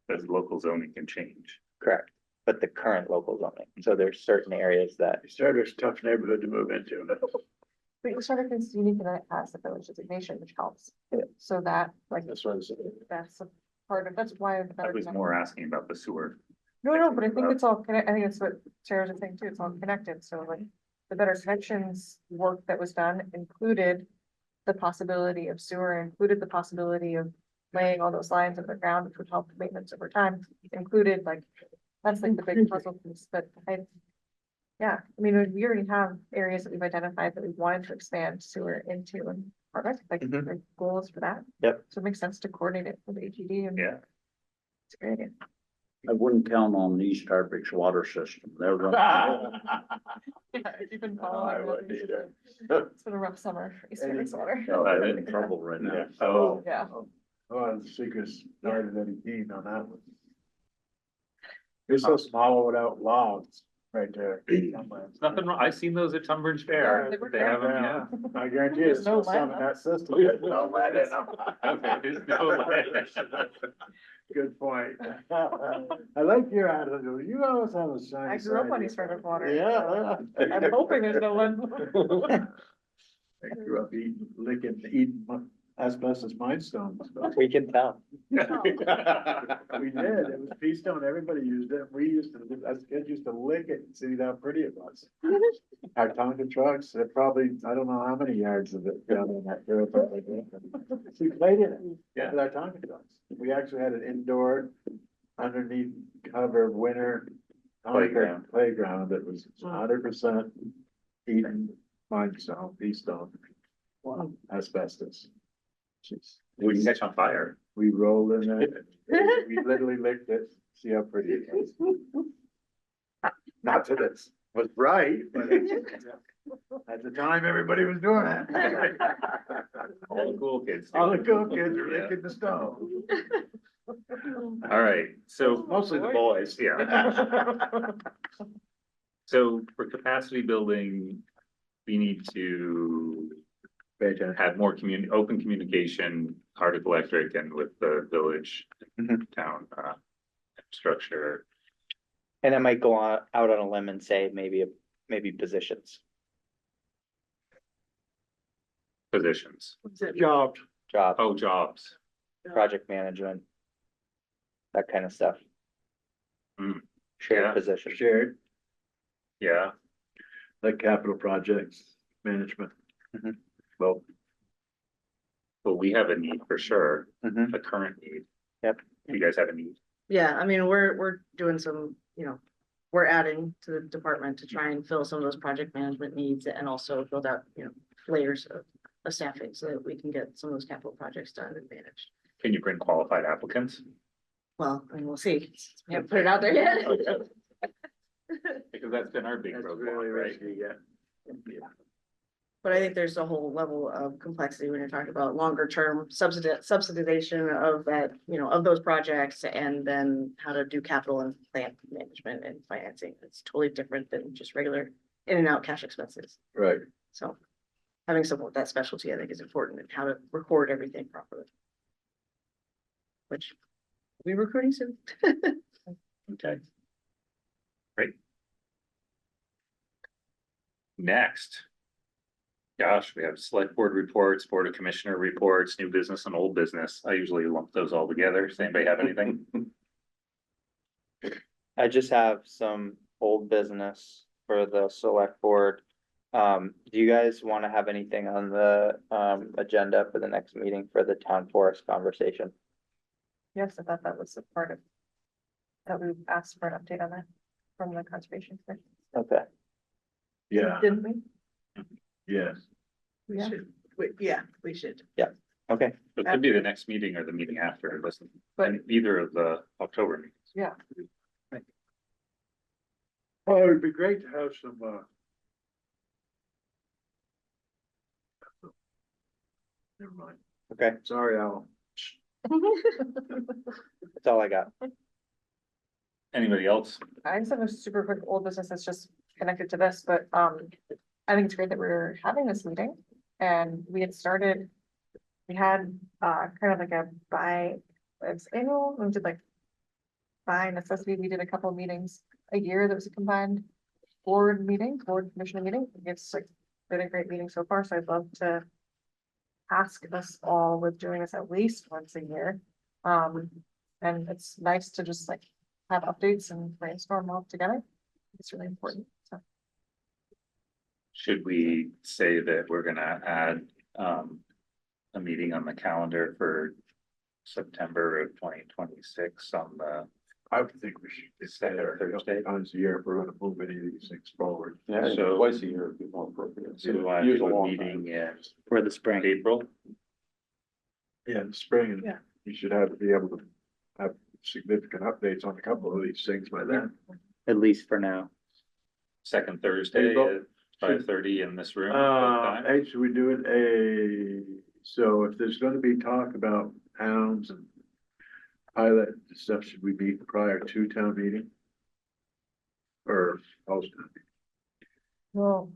Speaker 1: Because local zoning can change.
Speaker 4: correct, but the current local zoning, so there's certain areas that,
Speaker 2: Hardwick's a tough neighborhood to move into.
Speaker 5: But you sort of can see unique that it has the village designation, which helps. So that, like,
Speaker 2: That's what I'm saying.
Speaker 5: that's a part of, that's why.
Speaker 1: I was more asking about the sewer.
Speaker 5: No, but I think it's all I think it's what Sarah's saying too, it's all connected, so like, the better connections work that was done included the possibility of sewer, included the possibility of laying all those lines underground, which would help maintenance over time, included like That's like the big puzzle piece, but yeah, I mean, we already have areas that we've identified that we wanted to expand sewer into and Hardwick, like,
Speaker 1: Mhm.
Speaker 5: like goals for that.
Speaker 4: Yep.
Speaker 5: So it makes sense to coordinate it with AGD and.
Speaker 1: Yeah.
Speaker 5: It's a great idea.
Speaker 8: I wouldn't count on East Hardwick's water system. They're gonna.
Speaker 5: Yeah, you've been
Speaker 2: I
Speaker 5: following.
Speaker 2: wouldn't either.
Speaker 5: It's been a rough summer for East Hardwick's water.
Speaker 8: No, they're in trouble right now.
Speaker 1: Oh,
Speaker 5: Yeah.
Speaker 2: Oh, the secret's started at 18 on that one. You're so small without logs right there.
Speaker 1: it's nothing wrong. I've seen those at Tunbridge Fair.
Speaker 5: Yeah, they were
Speaker 1: They have them, yeah.
Speaker 2: I guarantee you,
Speaker 5: There's
Speaker 2: there's
Speaker 5: no
Speaker 2: no
Speaker 5: lead
Speaker 2: some
Speaker 5: in
Speaker 2: in that system.
Speaker 1: No lead in them. Okay, there's no lead.
Speaker 2: Good point. I like your attitude. You always have a shiny.
Speaker 5: I grew up
Speaker 2: side.
Speaker 5: on East Hardwick water.
Speaker 2: Yeah.
Speaker 5: I'm hoping there's no one.
Speaker 2: I grew up eating asbestos minestones.
Speaker 4: We can tell.
Speaker 2: We did, it was pea stone, everybody used it, we used to, as kids used to lick it and see how pretty it was. Our Tonka trucks, they're probably, I don't know how many yards of it down in that dirt, but like, we played in it
Speaker 1: Yeah.
Speaker 2: with our Tonka trucks. We actually had an indoor, underneath cover winter
Speaker 1: Playground.
Speaker 2: playground that was 100% Eden limestone, pea stone.
Speaker 5: Wow.
Speaker 2: Asbestos. Jeez.
Speaker 1: We can catch on fire.
Speaker 2: We rolled in it, we literally licked it, see how pretty it was. Not that it was right, but at the time, everybody was doing it.
Speaker 1: All the cool kids. do
Speaker 2: All the
Speaker 1: it.
Speaker 2: cool kids were
Speaker 1: Yeah.
Speaker 2: licking the stone,
Speaker 1: All right, so,
Speaker 2: mostly the boys.
Speaker 1: yeah. So for capacity building, we need to have more open communication, Hardwick Electric and with the village,
Speaker 4: Mhm.
Speaker 1: town, structure.
Speaker 4: And I might go out on a limb and say maybe positions,
Speaker 1: Positions.
Speaker 2: Jobs.
Speaker 4: job,
Speaker 1: Oh, jobs.
Speaker 4: project management. That kind of stuff.
Speaker 1: Hmm, yeah.
Speaker 4: Shared position.
Speaker 2: Shared,
Speaker 1: Yeah,
Speaker 2: like capital projects, management.
Speaker 4: Mhm.
Speaker 2: Well,
Speaker 1: well, we have a need for sure,
Speaker 4: Mhm.
Speaker 1: a current need.
Speaker 4: Yep.
Speaker 1: You guys have a need.
Speaker 3: Yeah, I mean, we're doing some, we're adding to the department to try and fill some of those project management needs and also build out, layers of staffing so that we can get some of those capital projects done and managed.
Speaker 1: Can you bring qualified applicants?
Speaker 3: Well, I mean, we'll see. We haven't put it out there yet.
Speaker 1: Because that's been our big
Speaker 2: that's
Speaker 1: roadblock,
Speaker 2: really
Speaker 1: right?
Speaker 2: risky, yeah.
Speaker 3: But I think there's a whole level of complexity when you're talking about longer term subsidization of that, of those projects and then how to do capital and plant management and financing. It's totally different than just regular in and out cash expenses.
Speaker 2: Right.
Speaker 3: So having someone with that specialty, I think, is important and how to record everything properly. Which we recruiting soon.
Speaker 1: Okay. Great. Next. Gosh, we have select board reports, board of commissioner reports, new business and old business. I usually lump those all together. Does anybody have anything?
Speaker 4: I just have some old business for the select board. Do you guys want to have anything on the agenda for the next meeting for the town forest conversation?
Speaker 5: Yes, I thought that was a part of. That we asked for an update on that from the conservation. Commission.
Speaker 4: Okay,
Speaker 2: Yeah,
Speaker 5: Didn't we?
Speaker 2: yes.
Speaker 3: We
Speaker 5: Yeah.
Speaker 3: should, we should.
Speaker 4: okay,
Speaker 1: It could be the next meeting or the meeting after, listen,
Speaker 5: But-
Speaker 1: and either of the October meetings.
Speaker 5: Yeah.
Speaker 2: Oh, it'd be great to have some, never mind.
Speaker 4: okay,
Speaker 2: Sorry, Al.
Speaker 4: that's all I got.
Speaker 1: Anybody else?
Speaker 5: I just have a super quick old business that's just connected to this, but I think it's great that we're having this meeting. And we had started, we had kind of like it's annual, we did like by necessity, we did a couple of meetings a year. That was a combined board commissioner meeting. It's like been a great meeting so far, so I'd love to ask us all with doing this at least once a year. And it's nice to just like have updates and brainstorm all together. It's really important, so.
Speaker 1: Should we say that we're gonna add a meeting on the calendar for September of 2026 on the
Speaker 2: I would think we should.
Speaker 1: Second or Thursday?
Speaker 2: Times a year if we're gonna move any of these things forward.
Speaker 6: Yeah, I think
Speaker 1: So-
Speaker 6: twice a year would be more appropriate.
Speaker 1: So I
Speaker 6: Use
Speaker 1: do
Speaker 6: a
Speaker 1: a
Speaker 6: long
Speaker 1: meeting
Speaker 6: time.
Speaker 1: in
Speaker 4: For the spring.
Speaker 1: April.
Speaker 2: Yeah, in the spring,
Speaker 3: Yeah.
Speaker 2: you should be able to have significant updates on a couple of these things by then.
Speaker 4: At least for now.
Speaker 1: Second Thursday
Speaker 2: April.
Speaker 1: at 5:30 in this room. both times.
Speaker 2: Hey, should we do it so if there's gonna be talk about pounds and pilot and stuff, should we meet prior to town meeting? Or post?
Speaker 5: Well,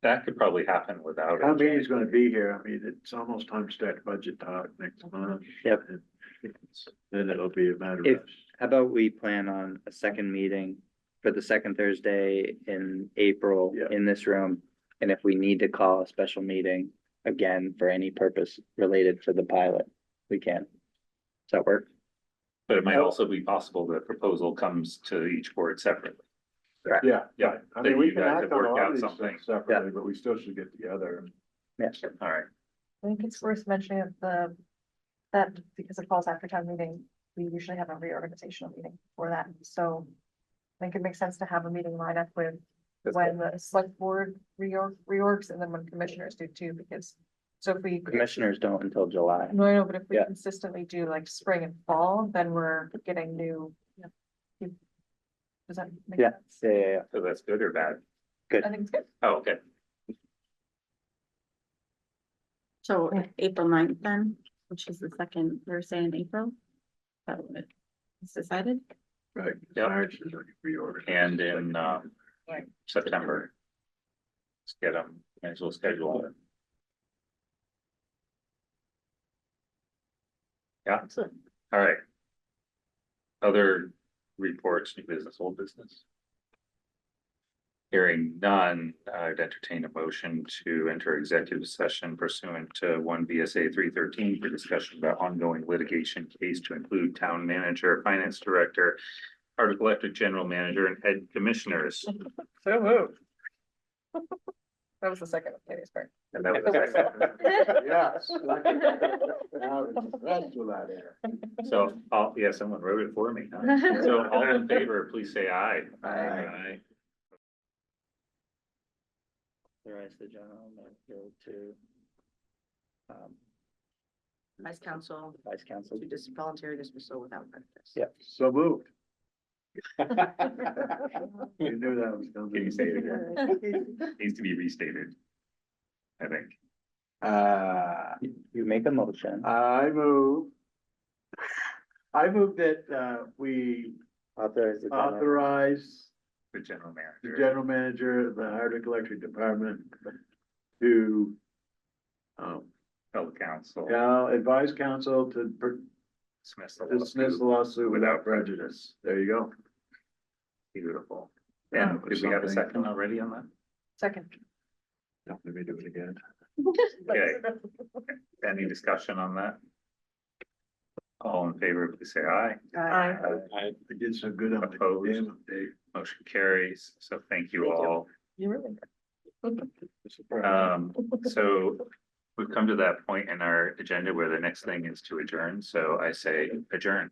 Speaker 1: That could probably happen without
Speaker 2: Town
Speaker 1: it.
Speaker 2: meeting's gonna be here. I mean, it's almost time to start budget talk next month.
Speaker 4: Yep.
Speaker 2: Then it'll be a matter
Speaker 4: If-
Speaker 2: of.
Speaker 4: How about we plan on a second meeting for the second Thursday in April
Speaker 2: Yeah.
Speaker 4: in this room? And if we need to call a special meeting again for any purpose related to the pilot, we can. Does that work?
Speaker 1: But it might also be possible that proposal comes to each board separately.
Speaker 2: Yeah,
Speaker 1: Yeah,
Speaker 2: I
Speaker 1: that
Speaker 2: mean, we
Speaker 1: you
Speaker 2: can
Speaker 1: guys
Speaker 2: act
Speaker 1: have
Speaker 2: on a
Speaker 1: worked
Speaker 2: lot
Speaker 1: out
Speaker 2: of these
Speaker 1: something.
Speaker 2: things separately, but we still should get together.
Speaker 4: Yes.
Speaker 1: All right.
Speaker 5: I think it's worth mentioning that because it falls after town meeting, we usually have a reorganizational meeting for that, so. I think it makes sense to have a meeting lined up with when the select board reorgs and then when commissioners do too, because. So if we.
Speaker 4: Commissioners don't until July.
Speaker 5: No, I know, but if we
Speaker 4: Yeah.
Speaker 5: consistently do like spring and fall, then we're getting new. Does that make
Speaker 4: Yeah.
Speaker 5: sense?
Speaker 4: Yeah.
Speaker 1: So that's good or bad?
Speaker 5: I think it's good.
Speaker 1: Oh, okay.
Speaker 9: So April 9th then, which is the second Thursday in April. That what is decided?
Speaker 2: Right.
Speaker 1: Yep.
Speaker 2: March is like reorganized.
Speaker 1: And in
Speaker 3: Right.
Speaker 1: September. Let's get them, might as well schedule it. Yeah, all right. Other reports, new business, old business? Hearing none, I'd entertain a motion to enter executive session pursuant to one VSA 313 for discussion about ongoing litigation case to include town manager, finance director, Hardwick Electric general manager and head commissioners.
Speaker 3: So moved.
Speaker 5: That was the second of Katie's part.
Speaker 1: And that was,
Speaker 2: Yes. Now it's the rest of that air.
Speaker 1: so, yeah, someone wrote it for me. Huh? So all in favor, please say aye.
Speaker 2: Aye.
Speaker 4: Authorize the general manager to
Speaker 3: Vice counsel
Speaker 4: vice council.
Speaker 3: to voluntary dismissal without prejudice.
Speaker 4: Yeah.
Speaker 2: So moved. You knew that was coming.
Speaker 1: Can you say it again? Needs to be restated. I think.
Speaker 4: You make a motion.
Speaker 2: I move that, we
Speaker 4: Authorize the general-
Speaker 2: authorize
Speaker 1: The general
Speaker 2: the
Speaker 1: manager.
Speaker 2: general manager of the Hardwick Electric Department to
Speaker 1: Public counsel.
Speaker 2: advise council to
Speaker 1: Dismiss the
Speaker 2: dismiss the
Speaker 1: lawsuit.
Speaker 2: lawsuit without prejudice. There you go.
Speaker 1: Beautiful.
Speaker 2: Yeah,
Speaker 1: And did we have a
Speaker 2: something.
Speaker 1: second already on that?
Speaker 5: Second.
Speaker 2: Don't let me do it again.
Speaker 1: Okay. Any discussion on that? All in favor, please say aye.
Speaker 3: Aye.
Speaker 2: I did so good on the
Speaker 1: Opposed?
Speaker 2: damn update.
Speaker 1: Motion carries. So thank you
Speaker 3: Thank you.
Speaker 1: all.
Speaker 5: You really.
Speaker 1: So we've come to that point in our agenda where the next thing is to adjourn. So I say adjourn.